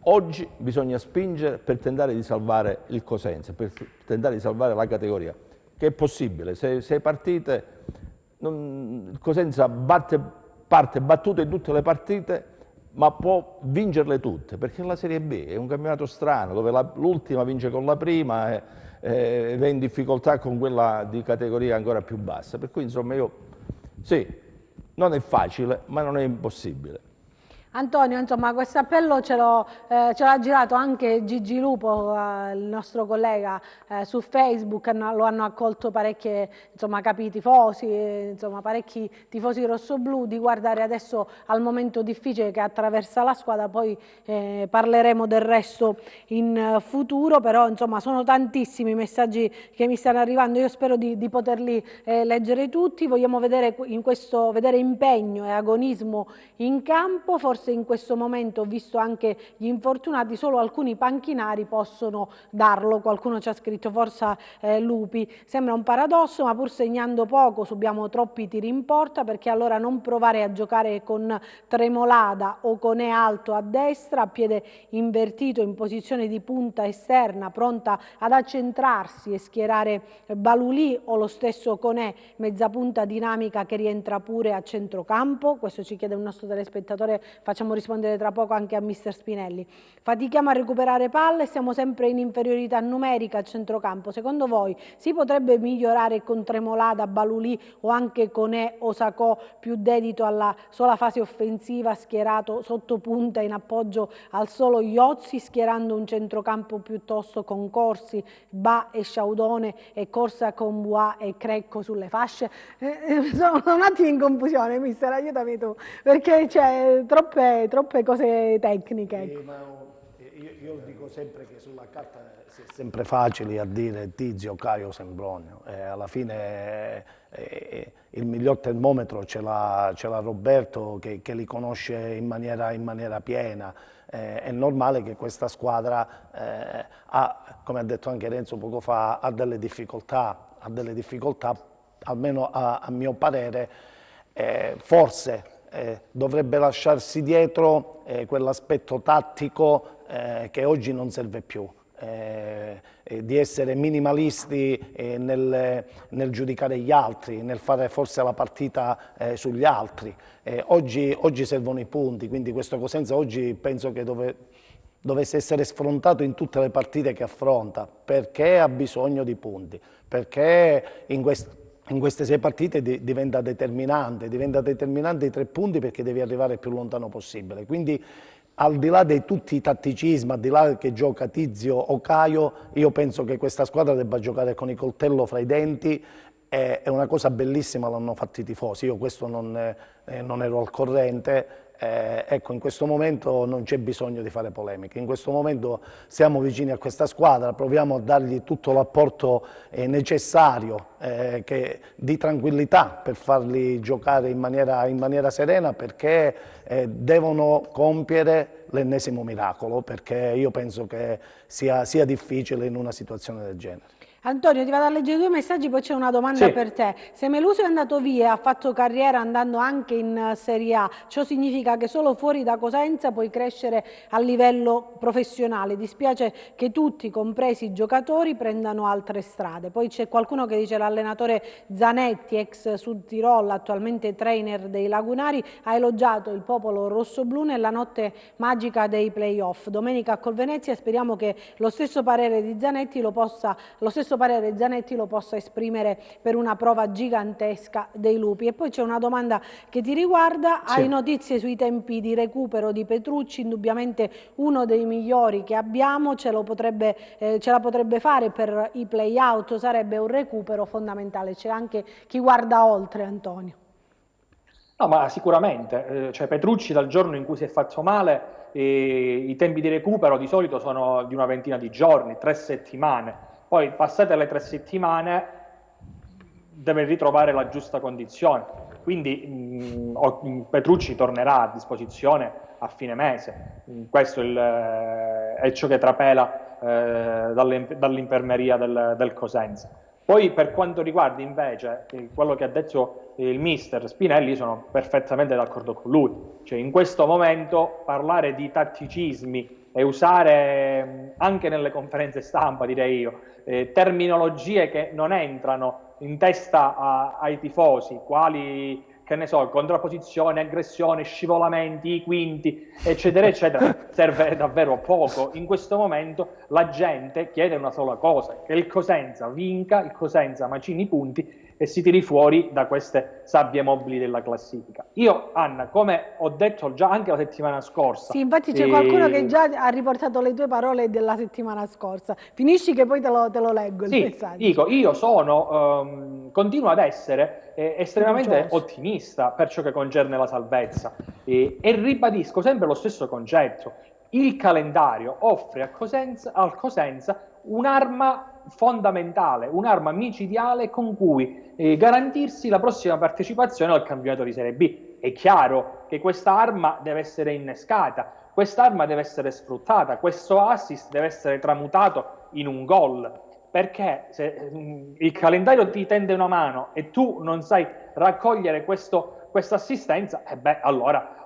Oggi bisogna spingere per tentare di salvare il Cosenza, per tentare di salvare la categoria, che è possibile. Se partite, il Cosenza parte battuto in tutte le partite, ma può vincerle tutte, perché la Serie B è un campionato strano, dove l'ultima vince con la prima ed è in difficoltà con quella di categoria ancora più bassa. Per cui, insomma, sì, non è facile, ma non è impossibile. Antonio, insomma, questo appello ce l'ha girato anche Gigi Lupo, il nostro collega, su Facebook, lo hanno accolto parecchi tifosi, insomma, parecchi tifosi rossoblù, di guardare adesso al momento difficile che attraversa la squadra, poi parleremo del resto in futuro, però insomma sono tantissimi i messaggi che mi stanno arrivando, io spero di poterli leggere tutti, vogliamo vedere vedere impegno e agonismo in campo, forse in questo momento, visto anche gli infortunati, solo alcuni panchinari possono darlo. Qualcuno ci ha scritto forza Lupi. Sembra un paradosso, ma pur segnando poco subiamo troppi tiri in porta, perché allora non provare a giocare con Tremolada o con E alto a destra, a piede invertito in posizione di punta esterna, pronta ad accentrarsi e schierare Balulì, o lo stesso Conè, mezza punta dinamica che rientra pure a centrocampo? Questo ci chiede un nostro telespettatore, facciamo rispondere tra poco anche a mister Spinelli. Fatichiamo a recuperare palle, siamo sempre in inferiorità numerica a centrocampo. Secondo voi si potrebbe migliorare con Tremolada, Balulì o anche con Osakò, più dedito alla sola fase offensiva, schierato sotto punta in appoggio al solo Iozzi, schierando un centrocampo piuttosto con Corsi, Ba e Sciaudone e Corsa con Bois e Crecco sulle fasce? Sono un attimo in confusione, mister, aiutami tu, perché c'è troppe cose tecniche. Io dico sempre che sulla carta si è sempre facili a dire Tizio, Caio, Sempronio, alla fine il miglior termometro ce l'ha Roberto che li conosce in maniera piena. È normale che questa squadra come ha detto anche Renzo poco fa, ha delle difficoltà, almeno a mio parere, forse dovrebbe lasciarsi dietro quell'aspetto tattico che oggi non serve più, di essere minimalisti nel giudicare gli altri, nel fare forse la partita sugli altri. Oggi servono i punti, quindi questo Cosenza oggi penso che dovesse essere sfrontato in tutte le partite che affronta, perché ha bisogno di punti, perché in queste 6 partite diventa determinante i 3 punti perché devi arrivare il più lontano possibile. Quindi al di là di tutti i tatticismi, al di là che gioca Tizio o Caio, io penso che questa squadra debba giocare con il coltello fra i denti. È una cosa bellissima, l'hanno fatto i tifosi, io questo non ero al corrente. Ecco, in questo momento non c'è bisogno di fare polemiche, in questo momento siamo vicini a questa squadra, proviamo a dargli tutto l'apporto necessario di tranquillità per farli giocare in maniera serena, perché devono compiere l'ennesimo miracolo, perché io penso che sia difficile in una situazione del genere. Antonio, ti vado a leggere 2 messaggi, poi c'è una domanda per te. Se Melusio è andato via e ha fatto carriera andando anche in Serie A, ciò significa che solo fuori da Cosenza puoi crescere a livello professionale. Dispiace che tutti, compresi i giocatori, prendano altre strade. Poi c'è qualcuno che dice l'allenatore Zanetti, ex Sud Tirol, attualmente trainer dei Lagunari, ha elogiato il popolo rossoblu nella notte magica dei playoff. Domenica a Colvenezia, speriamo che lo stesso parere Zanetti lo possa esprimere per una prova gigantesca dei Lupi. E poi c'è una domanda che ti riguarda, hai notizie sui tempi di recupero di Petrucci? Indubbiamente uno dei migliori che abbiamo, ce la potrebbe fare per i play-out, sarebbe un recupero fondamentale. C'è anche chi guarda oltre, Antonio. No, ma sicuramente, cioè Petrucci dal giorno in cui si è fatto male, i tempi di recupero di solito sono di una ventina di giorni, 3 settimane. Poi, passate le 3 settimane, deve ritrovare la giusta condizione. Quindi Petrucci tornerà a disposizione a fine mese. Questo è ciò che trapela dall'infermeria del Cosenza. Poi, per quanto riguarda invece quello che ha detto il mister Spinelli, sono perfettamente d'accordo con lui. Cioè, in questo momento parlare di tatticismi e usare anche nelle conferenze stampa, direi io, terminologie che non entrano in testa ai tifosi, quali, che ne so, contrapposizione, aggressione, scivolamenti, i quinti, eccetera, eccetera, serve davvero poco. In questo momento la gente chiede una sola cosa, che il Cosenza vinca, il Cosenza macini punti e si tiri fuori da queste sabbie mobili della classifica. Io, Anna, come ho detto già anche la settimana scorsa... Sì, infatti c'è qualcuno che già ha riportato le tue parole della settimana scorsa. Finisci che poi te lo leggo il messaggio. Dico, io continuo ad essere estremamente ottimista per ciò che concerne la salvezza e ribadisco sempre lo stesso concetto. Il calendario offre al Cosenza un'arma fondamentale, un'arma micidiale con cui garantirsi la prossima partecipazione al campionato di Serie B. È chiaro che questa arma deve essere innescata, quest'arma deve essere sfruttata, questo assist deve essere tramutato in un gol, perché se il calendario ti tende una mano e tu non sai raccogliere questa assistenza, allora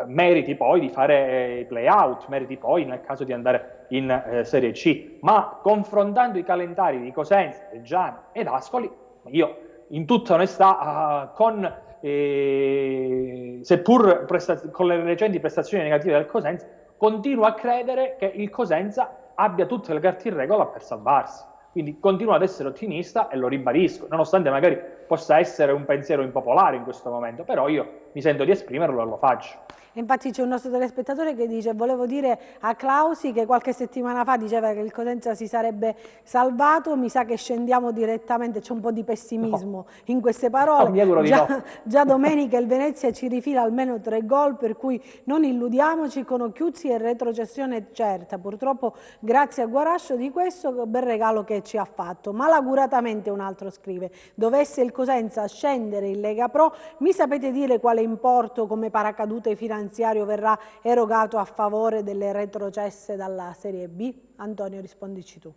meriti poi di fare play-out, meriti poi nel caso di andare in Serie C. Ma confrontando i calendari di Cosenza, Reggiana ed Ascoli, io in tutta onestà, seppur con le recenti prestazioni negative del Cosenza, continuo a credere che il Cosenza abbia tutte le carte in regola per salvarsi. Quindi continuo ad essere ottimista e lo ribadisco, nonostante magari possa essere un pensiero impopolare in questo momento, però io mi sento di esprimerlo e lo faccio. Infatti c'è un nostro telespettatore che dice: volevo dire a Clausi che qualche settimana fa diceva che il Cosenza si sarebbe salvato, mi sa che scendiamo direttamente, c'è un po' di pessimismo in queste parole. Già domenica il Venezia ci rifila almeno 3 gol, per cui non illudiamoci, con Occhiuzzi e retrocessione certa. Purtroppo grazie a Guarascio di questo bel regalo che ci ha fatto. Malauguratamente un altro scrive: dovesse il Cosenza scendere in Lega Pro, mi sapete dire quale importo come paracadute finanziario verrà erogato a favore delle retrocesse dalla Serie B? Antonio, rispondici tu.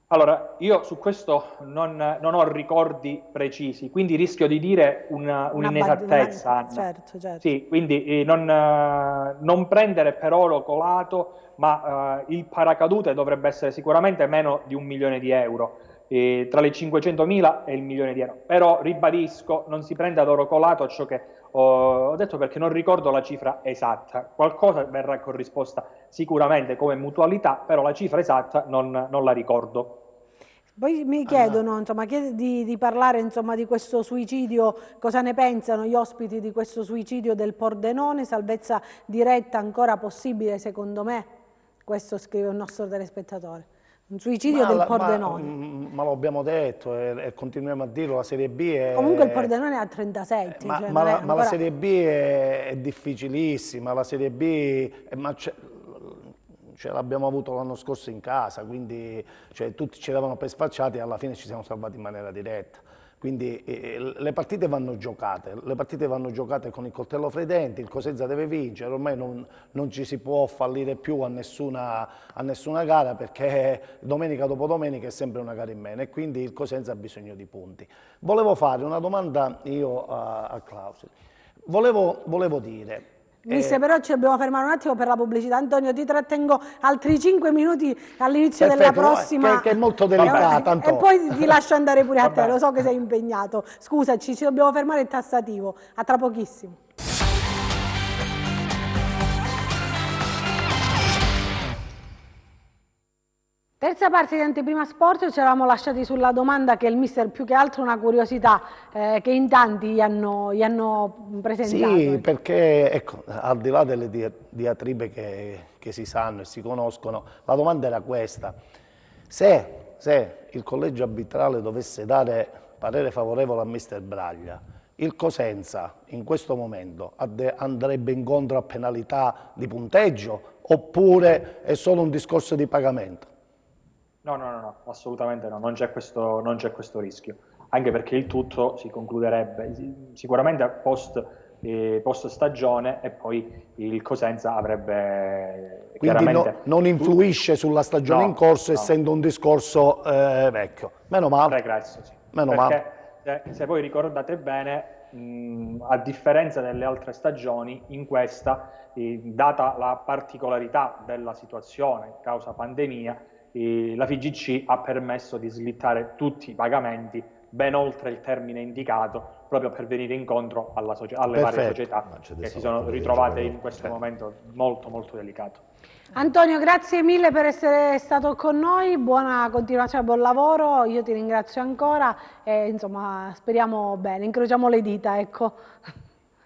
Allora, io su questo non ho ricordi precisi, quindi rischio di dire un'inesattezza. Certo. Sì, quindi non prendere per oro colato, ma il paracadute dovrebbe essere sicuramente meno di 1 milione di euro, tra le 500.000 e il 1 milione di euro. Però ribadisco, non si prende ad oro colato ciò che Ho detto perché non ricordo la cifra esatta, qualcosa verrà corrisposta sicuramente come mutualità, però la cifra esatta non la ricordo. Poi mi chiedono insomma, di parlare insomma, di questo suicidio, cosa ne pensano gli ospiti di questo suicidio del Pordenone, salvezza diretta ancora possibile secondo me, questo scrive un nostro telespettatore. Un suicidio del Pordenone. Ma lo abbiamo detto e continuiamo a dirlo, la Serie B è... Comunque il Pordenone ha 37. Ma, cioè ma la Serie B è difficilissima, la Serie B... l'abbiamo avuto l'anno scorso in casa, quindi tutti ci davano per sfacciati e alla fine ci siamo salvati in maniera diretta. Quindi le partite vanno giocate con il coltello fra i denti, il Cosenza deve vincere, ormai non ci si può fallire più a nessuna gara perché domenica dopo domenica è sempre una gara in meno e quindi il Cosenza ha bisogno di punti. Volevo fare una domanda io a Claudio, volevo dire... Mister, però ci dobbiamo fermare un attimo per la pubblicità. Antonio, ti trattengo altri 5 minuti all'inizio della prossima. Che è molto delicata, E poi ti lascio andare pure a te, lo so che sei impegnato. Scusaci, ci dobbiamo fermare, il tassativo. A tra pochissimo. Terza parte di Anteprima Sport, ci eravamo lasciati sulla domanda che il mister più che altro una curiosità che in tanti gli hanno presentato. Sì, perché ecco, al di là delle diatribe che si sanno e si conoscono, la domanda era questa. Se il collegio arbitrale dovesse dare parere favorevole a mister Braglia, il Cosenza in questo momento andrebbe incontro a penalità di punteggio oppure è solo un discorso di pagamento? No, assolutamente no, non c'è questo rischio, anche perché il tutto si concluderebbe sicuramente post stagione e poi il Cosenza avrebbe quindi chiaramente... non influisce sulla stagione in corso essendo un discorso vecchio. Meno male. Regresso, sì. Meno perché se voi ricordate bene, a differenza delle altre stagioni, in questa, data la particolarità della situazione causa pandemia, la FIGC ha permesso di slittare tutti i pagamenti ben oltre il termine indicato, proprio per venire incontro alle varie società che si sono ritrovate in questo momento molto molto delicato. Antonio, grazie mille per essere stato con noi, buona continuazione, buon lavoro, io ti ringrazio ancora e insomma speriamo bene, incrociamo le dita, ecco.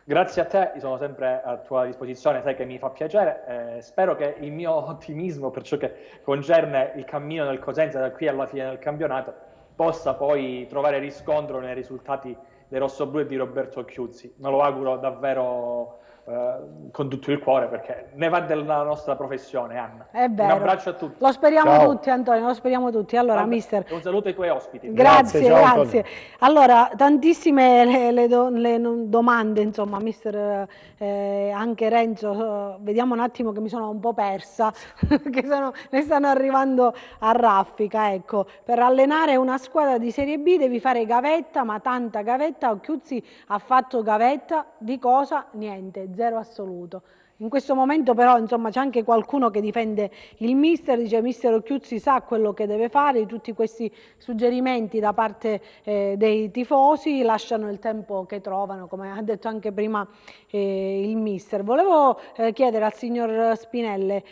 Grazie a te, sono sempre a tua disposizione, sai che mi fa piacere, spero che il mio ottimismo per ciò che concerne il cammino del Cosenza da qui alla fine del campionato possa poi trovare riscontro nei risultati dei rossoblù e di Roberto Chiuzzi. Me lo auguro davvero con tutto il cuore perché ne va della nostra professione, Anna. È vero. Un abbraccio a tutti. Lo speriamo tutti, Antonio, lo speriamo tutti. Allora, mister. Un saluto ai tuoi ospiti. Grazie. Allora, tantissime le domande, insomma, mister, anche Renzo, vediamo un attimo che mi sono un po' persa, che ne stanno arrivando a raffica, ecco. Per allenare una squadra di Serie B devi fare gavetta, ma tanta gavetta. Chiuzzi ha fatto gavetta, di cosa? Niente, zero assoluto. In questo momento però insomma c'è anche qualcuno che difende il mister, dice mister Occhiuzzi sa quello che deve fare, tutti questi suggerimenti da parte dei tifosi lasciano il tempo che trovano, come ha detto anche prima il mister. Volevo chiedere al signor Spinelli,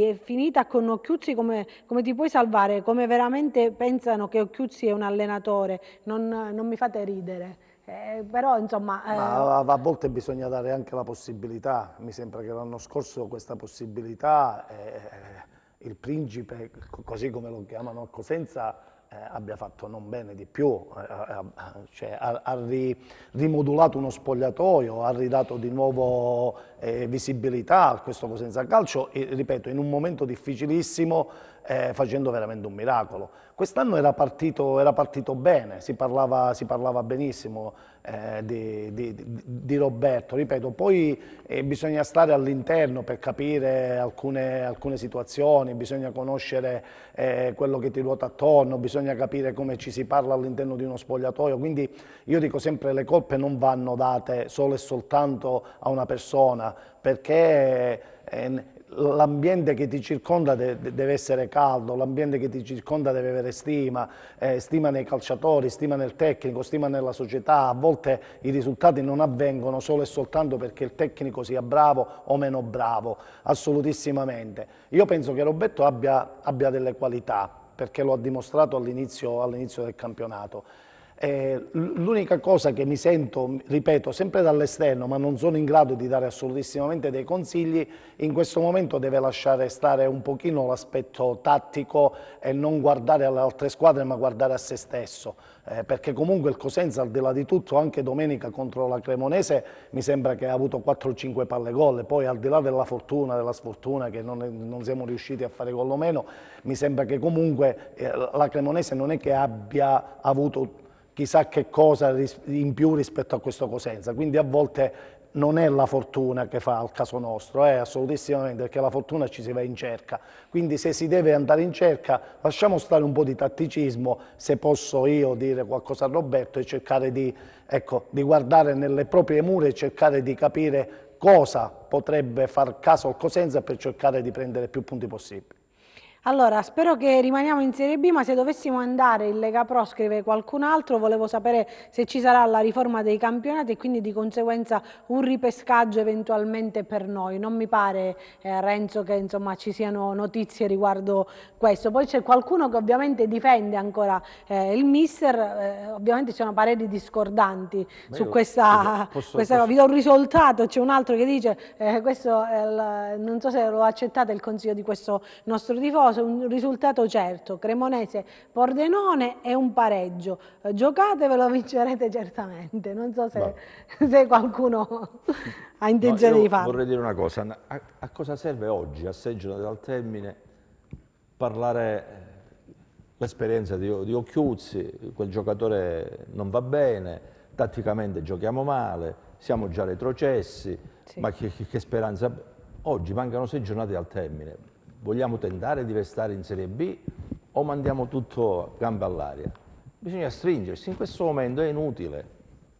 è finita con Occhiuzzi, come ti puoi salvare? Come veramente pensano che Occhiuzzi è un allenatore? Non mi fate ridere. Però insomma a volte bisogna dare anche la possibilità, mi sembra che l'anno scorso questa possibilità il principe, così come lo chiamano a Cosenza, abbia fatto non bene di più, cioè, ha rimodulato uno spogliatoio, ha ridato di nuovo visibilità a questo Cosenza Calcio e ripeto in un momento difficilissmo facendo veramente un miracolo. Quest'anno era partito bene, si parlava benissimo di Roberto, ripeto, poi bisogna stare all'interno per capire alcune situazioni, bisogna conoscere quello che ti ruota attorno, bisogna capire come ci si parla all'interno di uno spogliatoio, quindi io dico sempre le colpe non vanno date solo e soltanto a una persona, perché l'ambiente che ti circonda deve essere caldo, l'ambiente che ti circonda deve avere stima, stima nei calciatori, stima nel tecnico, stima nella società. A volte i risultati non avvengono solo e soltanto perché il tecnico sia bravo o meno bravo, assolutissimamente. Io penso che Roberto abbia delle qualità, perché lo ha dimostrato all'inizio del campionato. L'unica cosa che mi sento, ripeto, sempre dall'esterno, ma non sono in grado di dare assolutissimamente dei consigli, in questo momento deve lasciare stare un pochino l'aspetto tattico e non guardare alle altre squadre ma guardare a se stesso, perché comunque il Cosenza, al di là di tutto, anche domenica contro la Cremonese mi sembra che ha avuto 4 o 5 palle gol, poi al di là della fortuna, della sfortuna che non siamo riusciti a fare gol o meno, mi sembra che comunque la Cremonese non è che abbia avuto chissà che cosa in più rispetto a questo Cosenza, quindi a volte non è la fortuna che fa al caso nostro, assolutissimamente, perché la fortuna ci si va in cerca, quindi se si deve andare in cerca lasciamo stare un po' di tatticismo, se posso io dire qualcosa a Roberto, e cercare di guardare nelle proprie mura e cercare di capire cosa potrebbe far caso al Cosenza per cercare di prendere più punti possibili. Allora, spero che rimaniamo in Serie B, ma se dovessimo andare in Lega Pro, scrive qualcun altro, volevo sapere se ci sarà la riforma dei campionati e quindi di conseguenza un ripescaggio eventualmente per noi. Non mi pare, Renzo, che insomma ci siano notizie riguardo questo. Poi c'è qualcuno che ovviamente difende ancora il mister, ovviamente ci sono pareri discordanti su questa cosa. Vi do un risultato, c'è un altro che dice, questo non so se lo accettate il consiglio di questo nostro tifoso, un risultato certo, Cremonese Pordenone e un pareggio, giocatevelo, vincerete certamente. Non so se qualcuno ha intenzione di farlo. Vorrei dire una cosa, a cosa serve oggi, a 6 giornate dal termine, parlare l'esperienza di Occhiuzzi, quel giocatore non va bene, tatticamente giochiamo male, siamo già retrocessi, sì. Ma che speranza? Oggi mancano 6 giornate al termine. Vogliamo tentare di restare in Serie B o mandiamo tutto a gambe all'aria? Bisogna stringersi, in questo momento è inutile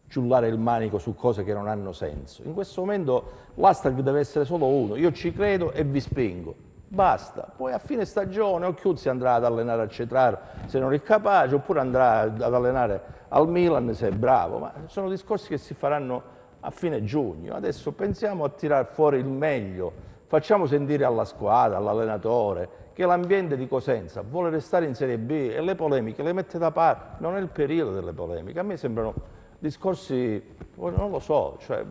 giullare il manico su cose che non hanno senso. In questo momento l'hashtag deve essere solo uno, io ci credo e vi spingo, basta. Poi a fine stagione Occhiuzzi andrà ad allenare a Cetraro se non è capace, oppure andrà ad allenare al Milan se è bravo, ma sono discorsi che si faranno a fine giugno. Adesso pensiamo a tirar fuori il meglio. Facciamo sentire alla squadra, all'allenatore, che l'ambiente di Cosenza vuole restare in Serie B e le polemiche le mette da parte. Non è il periodo delle polemiche. A me sembrano discorsi, non lo so, cioè,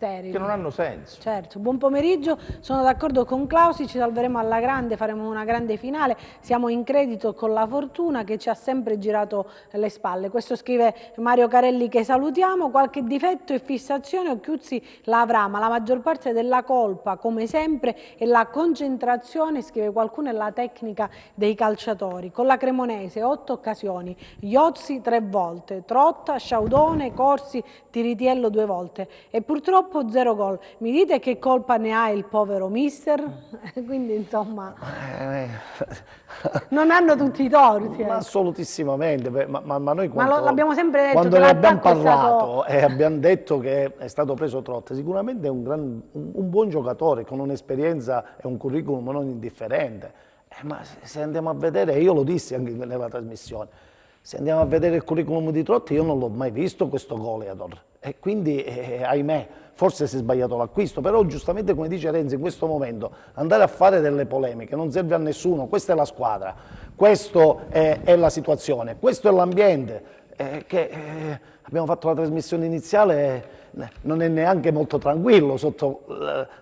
che non hanno senso. Certo, buon pomeriggio, sono d'accordo con Clausi, ci salveremo alla grande, faremo una grande finale, siamo in credito con la fortuna che ci ha sempre girato le spalle. Questo scrive Mario Carelli, che salutiamo. Qualche difetto e fissazione Occhiuzzi la avrà, ma la maggior parte della colpa, come sempre, è la concentrazione, scrive qualcuno, e la tecnica dei calciatori. Con la Cremonese 8 occasioni, Iozzi 3 volte, Trotta, Sciaudone, Corsi, Tiritiello 2 volte e purtroppo 0 gol. Mi dite che colpa ne ha il povero mister? Quindi insomma non hanno tutti i torti. Ma assolutissimamente, ma noi l'abbiamo sempre detto, quando ne abbiamo parlato e abbiamo detto che è stato preso Trotta, sicuramente è un buon giocatore con un'esperienza e un curriculum non indifferente. Ma se andiamo a vedere, io lo dissi anche nella trasmissione, se andiamo a vedere il curriculum di Trotta, io non l'ho mai visto questo goleador, e quindi ahimè forse si è sbagliato l'acquisto, però giustamente come dice Renzi in questo momento andare a fare delle polemiche non serve a nessuno, questa è la squadra, questa è la situazione, questo è l'ambiente, abbiamo fatto la trasmissione iniziale, non è neanche molto tranquillo sotto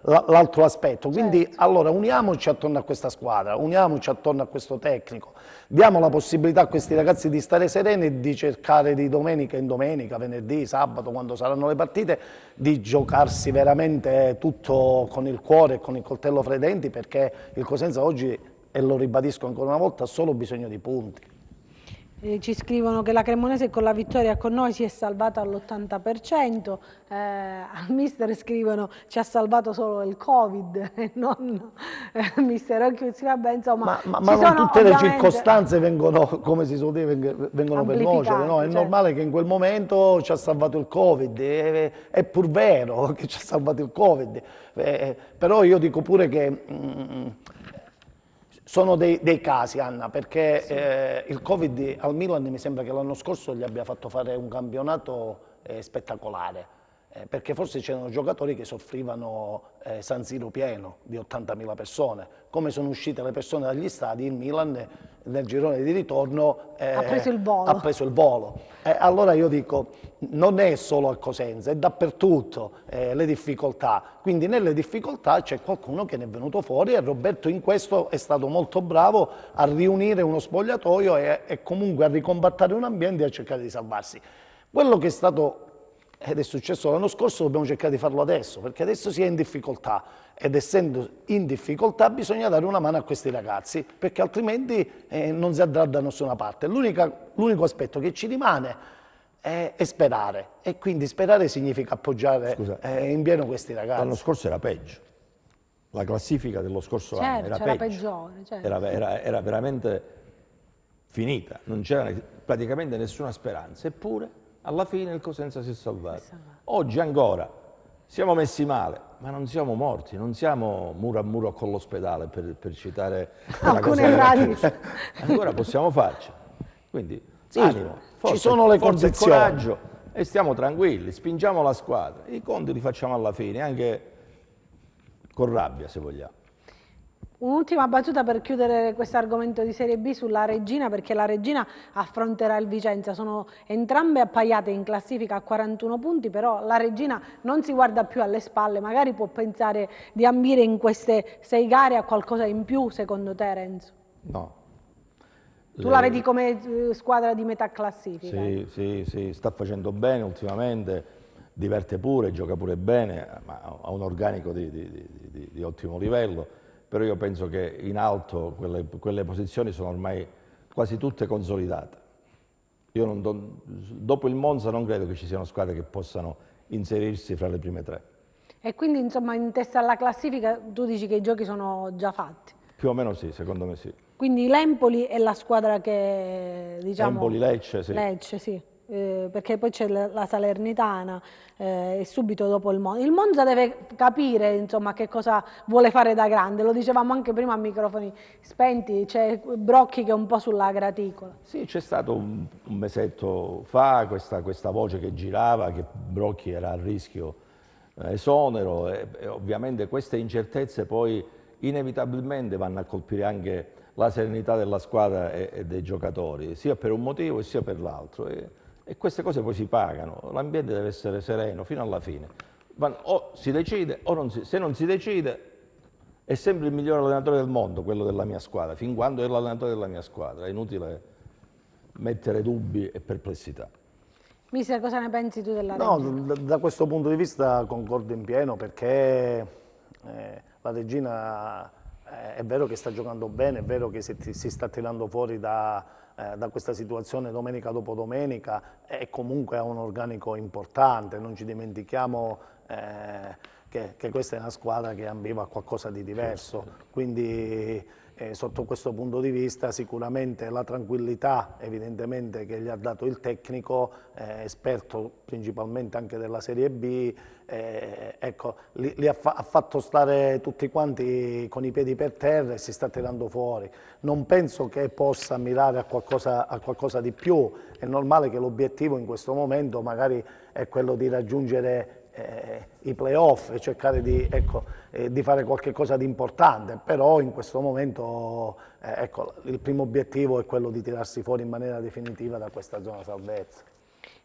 l'altro aspetto, quindi certo. Allora uniamoci attorno a questa squadra, uniamoci attorno a questo tecnico, diamo la possibilità a questi ragazzi di stare sereni e di cercare di domenica in domenica, venerdì, sabato, quando saranno le partite, di giocarsi veramente tutto con il cuore e con il coltello fra i denti, perché il Cosenza oggi, e lo ribadisco ancora una volta, ha solo bisogno di punti. Ci scrivono che la Cremonese con la vittoria con noi si è salvata all'80%, al mister scrivono ci ha salvato solo il Covid e non mister Occhiuzzi, vabbè, insomma, ma non tutte le circostanze vengono, come si suol dire, vengono per nuocere, no? È normale che in quel momento ci ha salvato il Covid, è pur vero che ci ha salvato il Covid, però io dico pure che sono dei casi, Anna, perché il Covid al Milan mi sembra che l'anno scorso gli abbia fatto fare un campionato spettacolare, perché forse c'erano giocatori che soffrivano San Siro pieno di 80.000 persone. Come sono uscite le persone dagli stadi, il Milan nel girone di ritorno ha preso il volo. Allora io dico, non è solo a Cosenza, è dappertutto le difficoltà, quindi nelle difficoltà c'è qualcuno che ne è venuto fuori e Roberto in questo è stato molto bravo a riunire uno spogliatoio e comunque a ricombattare un ambiente e a cercare di salvarsi. Quello che è stato ed è successo l'anno scorso, dobbiamo cercare di farlo adesso, perché adesso si è in difficoltà ed essendo in difficoltà bisogna dare una mano a questi ragazzi, perché altrimenti non si andrà da nessuna parte. L'unico aspetto che ci rimane è sperare, e quindi sperare significa appoggiare in pieno questi ragazzi. L'anno scorso era peggio, la classifica dello scorso anno era peggio, peggiore, certo. era veramente finita, non c'era praticamente nessuna speranza, eppure alla fine il Cosenza si è salvato. Oggi ancora siamo messi male, ma non siamo morti, non siamo muro a muro con l'ospedale, per citare alcune frasi. Ancora possiamo farci. Quindi sì, animo, forza, ci sono le condizioni. Coraggio e stiamo tranquilli, spingiamo la squadra. I conti li facciamo alla fine, anche con rabbia se vogliamo. Un'ultima battuta per chiudere questo argomento di Serie B sulla Reggina, perché la Reggina affronterà il Vicenza, sono entrambe appaiate in classifica a 41 punti, però la Reggina non si guarda più alle spalle, magari può pensare di ambire in queste 6 gare a qualcosa in più, secondo te Renzo? No. Tu la vedi come squadra di metà classifica? Sì, sta facendo bene ultimamente, diverte pure, gioca pure bene, ma ha un organico di ottimo livello. Però io penso che in alto quelle posizioni sono ormai quasi tutte consolidate. Io dopo il Monza non credo che ci siano squadre che possano inserirsi fra le prime 3. E quindi insomma in testa alla classifica tu dici che i giochi sono già fatti? Più o meno sì, secondo me sì. Quindi l'Empoli è la squadra che diciamo... Empoli-Lecce, sì. Lecce, sì. Perché poi c'è la Salernitana e subito dopo il Monza. Il Monza deve capire insomma che cosa vuole fare da grande, lo dicevamo anche prima a microfoni spenti, c'è Brocchi che è un po' sulla graticola. Sì, c'è stato un mesetto fa questa voce che girava che Brocchi era a rischio esonero e ovviamente queste incertezze poi inevitabilmente vanno a colpire anche la serenità della squadra e dei giocatori, sia per un motivo e sia per l'altro. E queste cose poi si pagano, l'ambiente deve essere sereno fino alla fine. O si decide o se non si decide è sempre il miglior allenatore del mondo, quello della mia squadra, fin quando è l'allenatore della mia squadra, è inutile mettere dubbi e perplessità. Mister, cosa ne pensi tu della Regina? No, da questo punto di vista concordo in pieno, perché la Regina è vero che sta giocando bene, è vero che si sta tirando fuori da questa situazione domenica dopo domenica e comunque ha un organico importante, non ci dimentichiamo che questa è una squadra che ambiva a qualcosa di diverso, quindi sotto questo punto di vista sicuramente la tranquillità evidentemente che gli ha dato il tecnico, esperto principalmente anche della Serie B, ecco, li ha fatto stare tutti quanti con i piedi per terra e si sta tirando fuori. Non penso che possa mirare a qualcosa di più, è normale che l'obiettivo in questo momento magari è quello di raggiungere i playoff e cercare di fare qualche cosa di importante, però in questo momento ecco, il primo obiettivo è quello di tirarsi fuori in maniera definitiva da questa zona salvezza.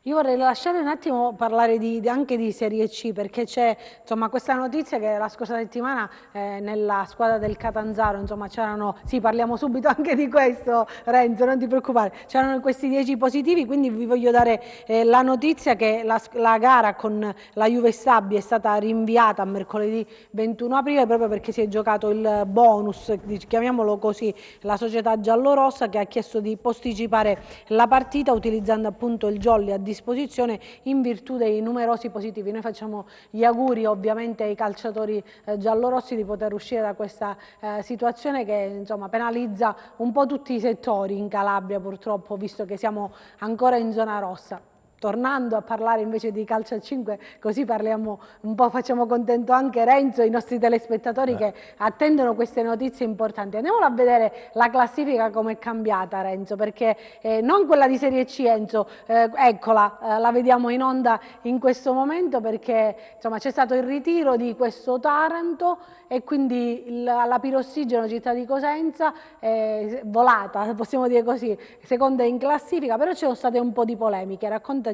Io vorrei lasciare un attimo parlare anche di Serie C, perché c'è insomma questa notizia che la scorsa settimana nella squadra del Catanzaro, insomma c'erano, sì, parliamo subito anche di questo, Renzo, non ti preoccupare, c'erano questi 10 positivi, quindi vi voglio dare la notizia che la gara con la Juve Stabia è stata rinviata a mercoledì 21 aprile proprio perché si è giocato il bonus, chiamiamolo così, la società giallorossa che ha chiesto di posticipare la partita utilizzando appunto il jolly a disposizione in virtù dei numerosi positivi. Noi facciamo gli auguri ovviamente ai calciatori giallorossi di poter uscire da questa situazione che insomma penalizza un po' tutti i settori in Calabria purtroppo, visto che siamo ancora in zona rossa. Tornando a parlare invece di calcio a 5, così parliamo un po', facciamo contento anche Renzo e i nostri telespettatori che attendono queste notizie importanti. Andiamolo a vedere la classifica come è cambiata, Renzo, perché non quella di Serie C, Enzo, eccola, la vediamo in onda in questo momento perché insomma c'è stato il ritiro di questo Taranto e quindi la Pirossigeno Città di Cosenza è volata, possiamo dire così, seconda in classifica, però ci sono state un po' di polemiche. Raccontaci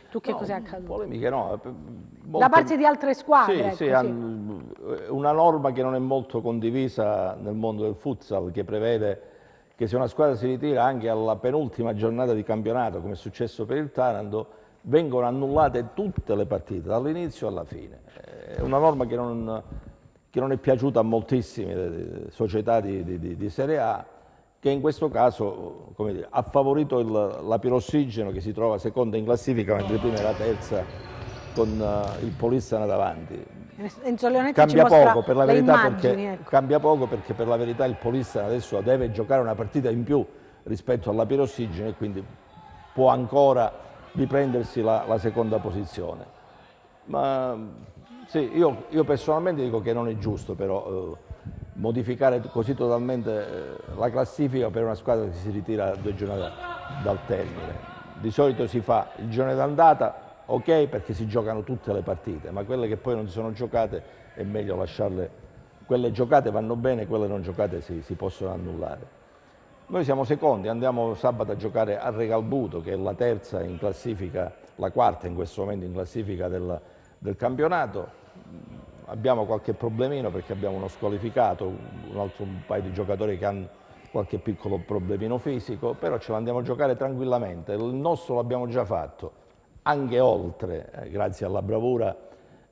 tu che cosa è accaduto. Polemiche no. Da parte di altre squadre. Sì, ecco, sì, una norma che non è molto condivisa nel mondo del futsal, che prevede che se una squadra si ritira anche alla penultima giornata di campionato, come è successo per il Taranto, vengono annullate tutte le partite, dall'inizio alla fine. È una norma che non è piaciuta a moltissime società di Serie A, che in questo caso, come dire, ha favorito la Pirossigeno che si trova seconda in classifica, mentre prima era terza con il Polissana davanti. Enzo Leonetti Cambia ci mostra poco per la le verità immagini, ecco. Cambia poco perché per la verità il Polissana adesso deve giocare una partita in più rispetto alla Pirossigeno e quindi può ancora riprendersi la seconda posizione. Ma sì, io personalmente dico che non è giusto però modificare così totalmente la classifica per una squadra che si ritira 2 giornate dal termine. Di solito si fa il girone d'andata, ok, perché si giocano tutte le partite, ma quelle che poi non si sono giocate è meglio lasciarle. Quelle giocate vanno bene, quelle non giocate si possono annullare. Noi siamo secondi, andiamo sabato a giocare a Regalbuto, che è la terza in classifica, la quarta in questo momento in classifica del campionato. Abbiamo qualche problemino perché abbiamo uno squalificato, un paio di giocatori che hanno qualche piccolo problemino fisico, però ce l'andiamo a giocare tranquillamente. Il nostro l'abbiamo già fatto, anche oltre, grazie alla bravura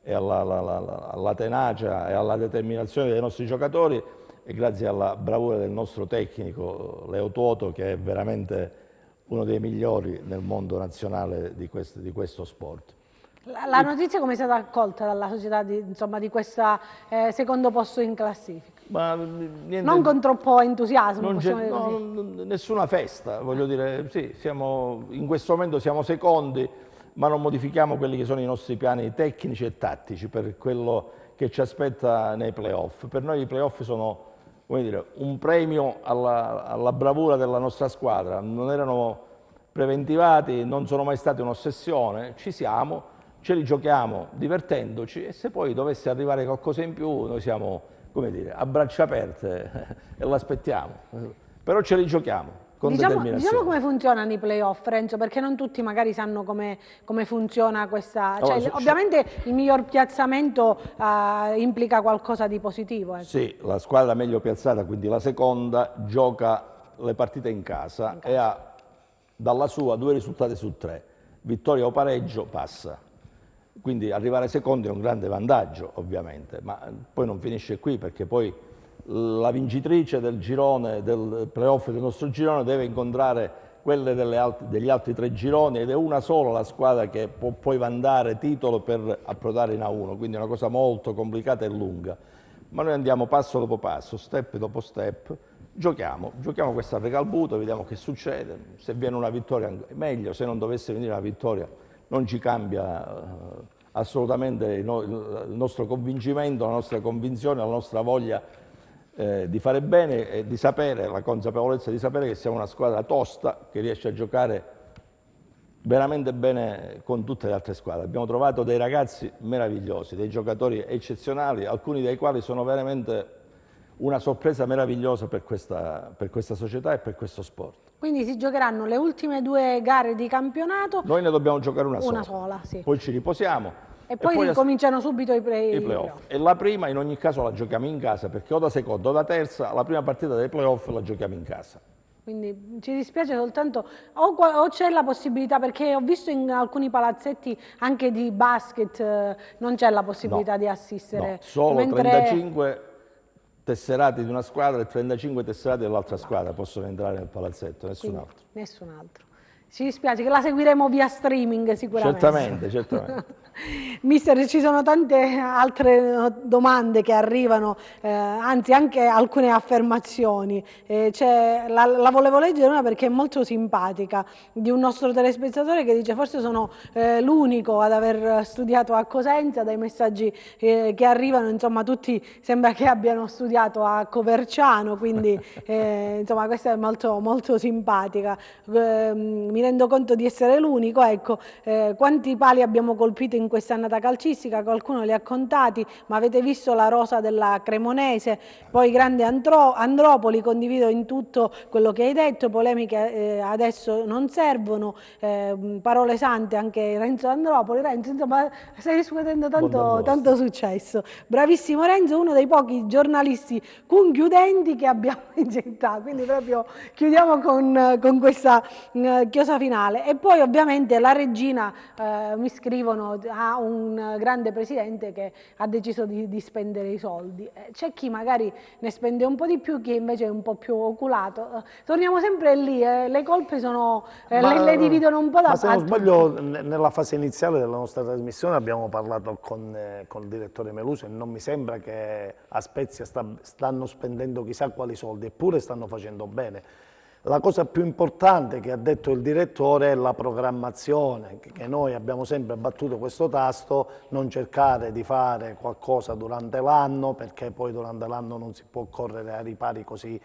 e alla tenacia e alla determinazione dei nostri giocatori e grazie alla bravura del nostro tecnico Leo Tuoto, che è veramente uno dei migliori nel mondo nazionale di questo sport. La notizia come è stata accolta dalla società di questo secondo posto in classifica? Ma niente, non con troppo entusiasmo, nessuna festa, voglio dire, sì, in questo momento siamo secondi, ma non modifichiamo quelli che sono i nostri piani tecnici e tattici per quello che ci aspetta nei playoff. Per noi i playoff sono, come dire, un premio alla bravura della nostra squadra, non erano preventivati, non sono mai stati un'ossessione, ci siamo, ce li giochiamo divertendoci e se poi dovesse arrivare qualcosa in più noi siamo, come dire, a braccia aperte e l'aspettiamo, però ce li giochiamo con determinazione. Diciamo come funzionano i playoff, Renzo, perché non tutti magari sanno come funziona questa, ovviamente il miglior piazzamento implica qualcosa di positivo. Ecco. Sì, la squadra meglio piazzata, quindi la seconda, gioca le partite in casa e ha dalla sua 2 risultati su 3, vittoria o pareggio passa. Quindi arrivare secondi è un grande vantaggio, ovviamente, ma poi non finisce qui perché poi la vincitrice del girone, del playoff del nostro girone, deve incontrare quelle degli altri 3 gironi ed è una sola la squadra che può poi vantare titolo per approdare in A1, quindi è una cosa molto complicata e lunga. Ma noi andiamo passo dopo passo, step dopo step, giochiamo questo a Regalbuto, vediamo che succede, se viene una vittoria meglio, se non dovesse venire una vittoria non ci cambia assolutamente il nostro convincimento, la nostra convinzione, la nostra voglia di fare bene e di sapere, la consapevolezza di sapere che siamo una squadra tosta che riesce a giocare veramente bene con tutte le altre squadre. Abbiamo trovato dei ragazzi meravigliosi, dei giocatori eccezionali, alcuni dei quali sono veramente una sorpresa meravigliosa per questa società e per questo sport. Quindi si giocheranno le ultime 2 gare di campionato. Noi ne dobbiamo giocare una sola. Una sola, sì. Poi ci riposiamo. E poi ricominciano subito i playoff. E la prima in ogni caso la giochiamo in casa, perché o da seconda o da terza la prima partita dei playoff la giochiamo in casa. Quindi ci dispiace soltanto, o c'è la possibilità, perché ho visto in alcuni palazzetti anche di basket, non c'è la possibilità di assistere. No, solo mentre... 35 tesserati di una squadra e 35 tesserati dell'altra squadra possono entrare nel palazzetto, nessun altro. Nessun altro. Ci dispiace, che la seguiremo via streaming sicuramente. Certamente, certamente. Mister, ci sono tante altre domande che arrivano, anzi anche alcune affermazioni. La volevo leggere una perché è molto simpatica, di un nostro telespettatore che dice: forse sono l'unico ad aver studiato a Cosenza. Dai messaggi che arrivano, insomma, tutti sembra che abbiano studiato a Coverciano, quindi insomma questa è molto, molto simpatica. Mi rendo conto di essere l'unico, ecco. Quanti pali abbiamo colpito in quest'annata calcistica? Qualcuno li ha contati, ma avete visto la rosa della Cremonese? Poi grande Andropoli, condivido in tutto quello che hai detto, polemiche adesso non servono, parole sante anche Renzo Andropoli. Renzo, insomma, stai riscuotendo tanto successo. Bravissimo Renzo, uno dei pochi giornalisti conchiudenti che abbiamo in città, quindi proprio chiudiamo con questa chiosa finale. E poi ovviamente la regina, mi scrivono, ha un grande presidente che ha deciso di spendere i soldi. C'è chi magari ne spende un po' di più, chi invece è un po' più oculato. Torniamo sempre lì, le colpe sono, le dividono un po' da parte. Ma se non sbaglio, nella fase iniziale della nostra trasmissione abbiamo parlato con il direttore Meluso e non mi sembra che a Spezia stanno spendendo chissà quali soldi, eppure stanno facendo bene. La cosa più importante che ha detto il direttore è la programmazione, che noi abbiamo sempre battuto questo tasto, non cercare di fare qualcosa durante l'anno, perché poi durante l'anno non si può correre ai ripari così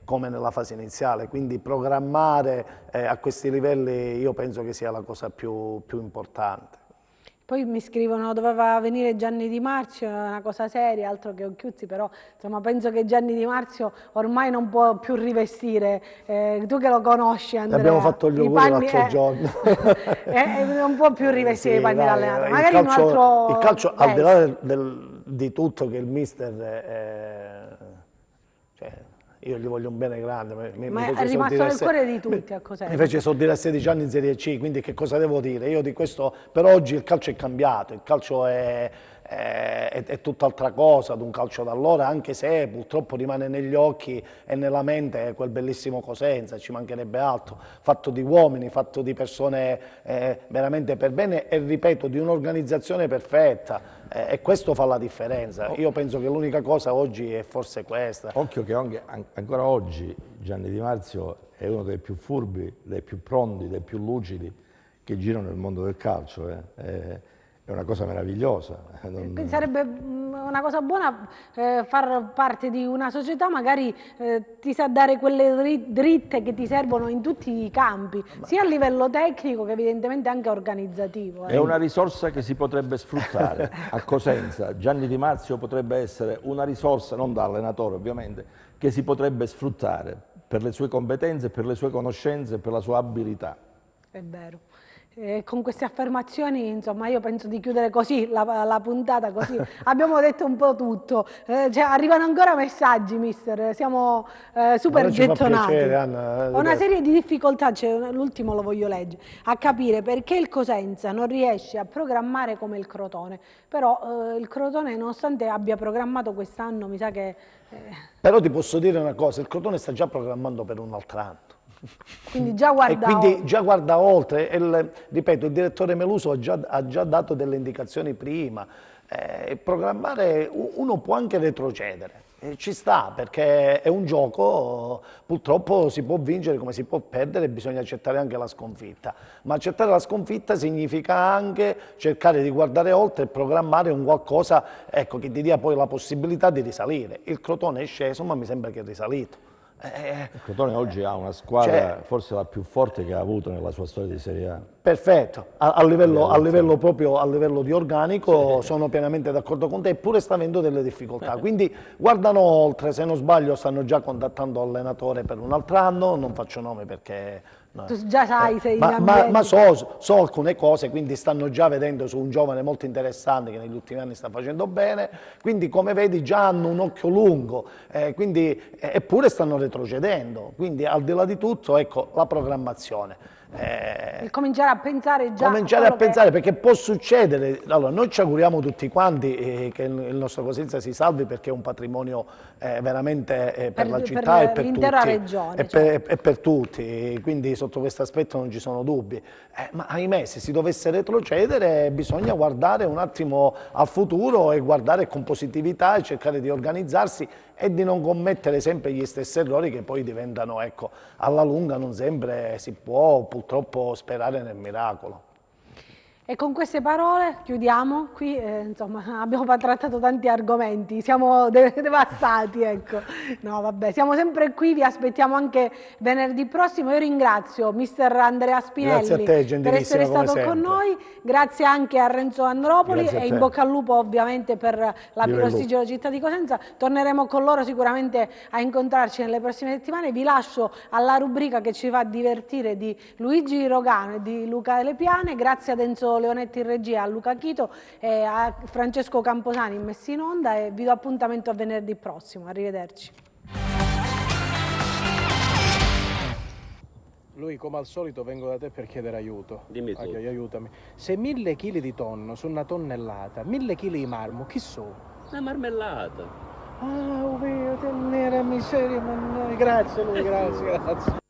come nella fase iniziale, quindi programmare a questi livelli io penso che sia la cosa più importante. Poi mi scrivono: doveva venire Gianni Di Marzio, è una cosa seria, altro che Occhiuzzi, però insomma penso che Gianni Di Marzio ormai non può più rivestire, tu che lo conosci Andrea, abbiamo fatto gli auguri l'altro giorno. Non può più rivestire i panni da allenatore, magari calcio, un altro il calcio, al di là di tutto che il mister cioè, io gli voglio un bene grande. Ma è rimasto nel cuore di tutti a Cosenza. Mi fece esordire a 16 anni in Serie C, quindi che cosa devo dire? Io di questo, per oggi il calcio è cambiato, il calcio è tutt'altra cosa ad un calcio d'allora, anche se purtroppo rimane negli occhi e nella mente quel bellissimo Cosenza, ci mancherebbe altro, fatto di uomini, fatto di persone veramente per bene e ripeto di un'organizzazione perfetta. E questo fa la differenza. Io penso che l'unica cosa oggi è forse questa. Occhio che ancora oggi Gianni Di Marzio è uno dei più furbi, dei più pronti, dei più lucidi che girano nel mondo del calcio. È una cosa meravigliosa. Quindi sarebbe una cosa buona far parte di una società, magari ti sa dare quelle dritte che ti servono in tutti i campi, sia a livello tecnico che evidentemente anche organizzativo. È una risorsa che si potrebbe sfruttare a Cosenza. Gianni Di Marzio potrebbe essere una risorsa, non da allenatore ovviamente, che si potrebbe sfruttare per le sue competenze, per le sue conoscenze, per la sua abilità. È vero. Con queste affermazioni, insomma, io penso di chiudere così la puntata, così abbiamo detto un po' tutto. Cioè, arrivano ancora messaggi, mister, siamo super gettonati. Piacere, Anna, ho una serie di difficoltà, l'ultimo lo voglio leggere, a capire perché il Cosenza non riesce a programmare come il Crotone, però il Crotone, nonostante abbia programmato quest'anno, mi sa che... Però ti posso dire una cosa, il Crotone sta già programmando per un altro anno. Quindi già guarda oltre. Ripeto, il direttore Meluso ha già dato delle indicazioni prima. Programmare, uno può anche retrocedere, ci sta, perché è un gioco, purtroppo si può vincere come si può perdere, bisogna accettare anche la sconfitta. Ma accettare la sconfitta significa anche cercare di guardare oltre e programmare un qualcosa, ecco, che ti dia poi la possibilità di risalire. Il Crotone è sceso, ma mi sembra che è risalito. Il Crotone oggi ha una squadra forse la più forte che ha avuto nella sua storia di Serie A. Perfetto, a livello proprio a livello di organico sono pienamente d'accordo con te, eppure sta avendo delle difficoltà, quindi guardano oltre, se non sbaglio stanno già contattando l'allenatore per un altro anno, non faccio nome perché... No. Tu già sai, sei in ma so alcune cose, quindi stanno già vedendo su un giovane molto interessante che negli ultimi anni sta facendo bene, quindi come vedi già hanno un occhio lungo, eppure stanno retrocedendo, quindi al di là di tutto ecco la programmazione. Cominciare a pensare già. Cominciare a pensare perché può succedere, allora noi ci auguriamo tutti quanti che il nostro Cosenza si salvi perché è un patrimonio veramente per la città e per l'intera tutti, regione, e per tutti, quindi sotto questo aspetto non ci sono dubbi, ma ahimè se si dovesse retrocedere bisogna guardare un attimo al futuro e guardare con positività e cercare di organizzarsi e di non commettere sempre gli stessi errori che poi diventano, ecco, alla lunga non sempre si può purtroppo sperare nel miracolo. E con queste parole chiudiamo, qui insomma abbiamo trattato tanti argomenti, siamo devastati, ecco. No vabbè, siamo sempre qui, vi aspettiamo anche venerdì prossimo. Io ringrazio mister Andrea Spinelli per essere stato con noi, grazie anche a Renzo Andropoli e in bocca al lupo ovviamente per la prestigiosa città di Cosenza. Torneremo con loro sicuramente a incontrarci nelle prossime settimane. Vi lascio alla rubrica che ci fa divertire di Luigi Rogano e di Luca Lepiane, grazie ad Enzo Leonetti in regia, a Luca Chito e a Francesco Camposani in messa in onda e vi do appuntamento a venerdì prossimo. Arrivederci. Lui come al solito vengo da te per chiedere aiuto. Dimmi tu. Aiutami. Se 1000 kg di tonno su una tonnellata, 1000 kg di marmo, chi sono? Una marmellata. Ah, oh mio, tenera miseria, grazie lui, grazie.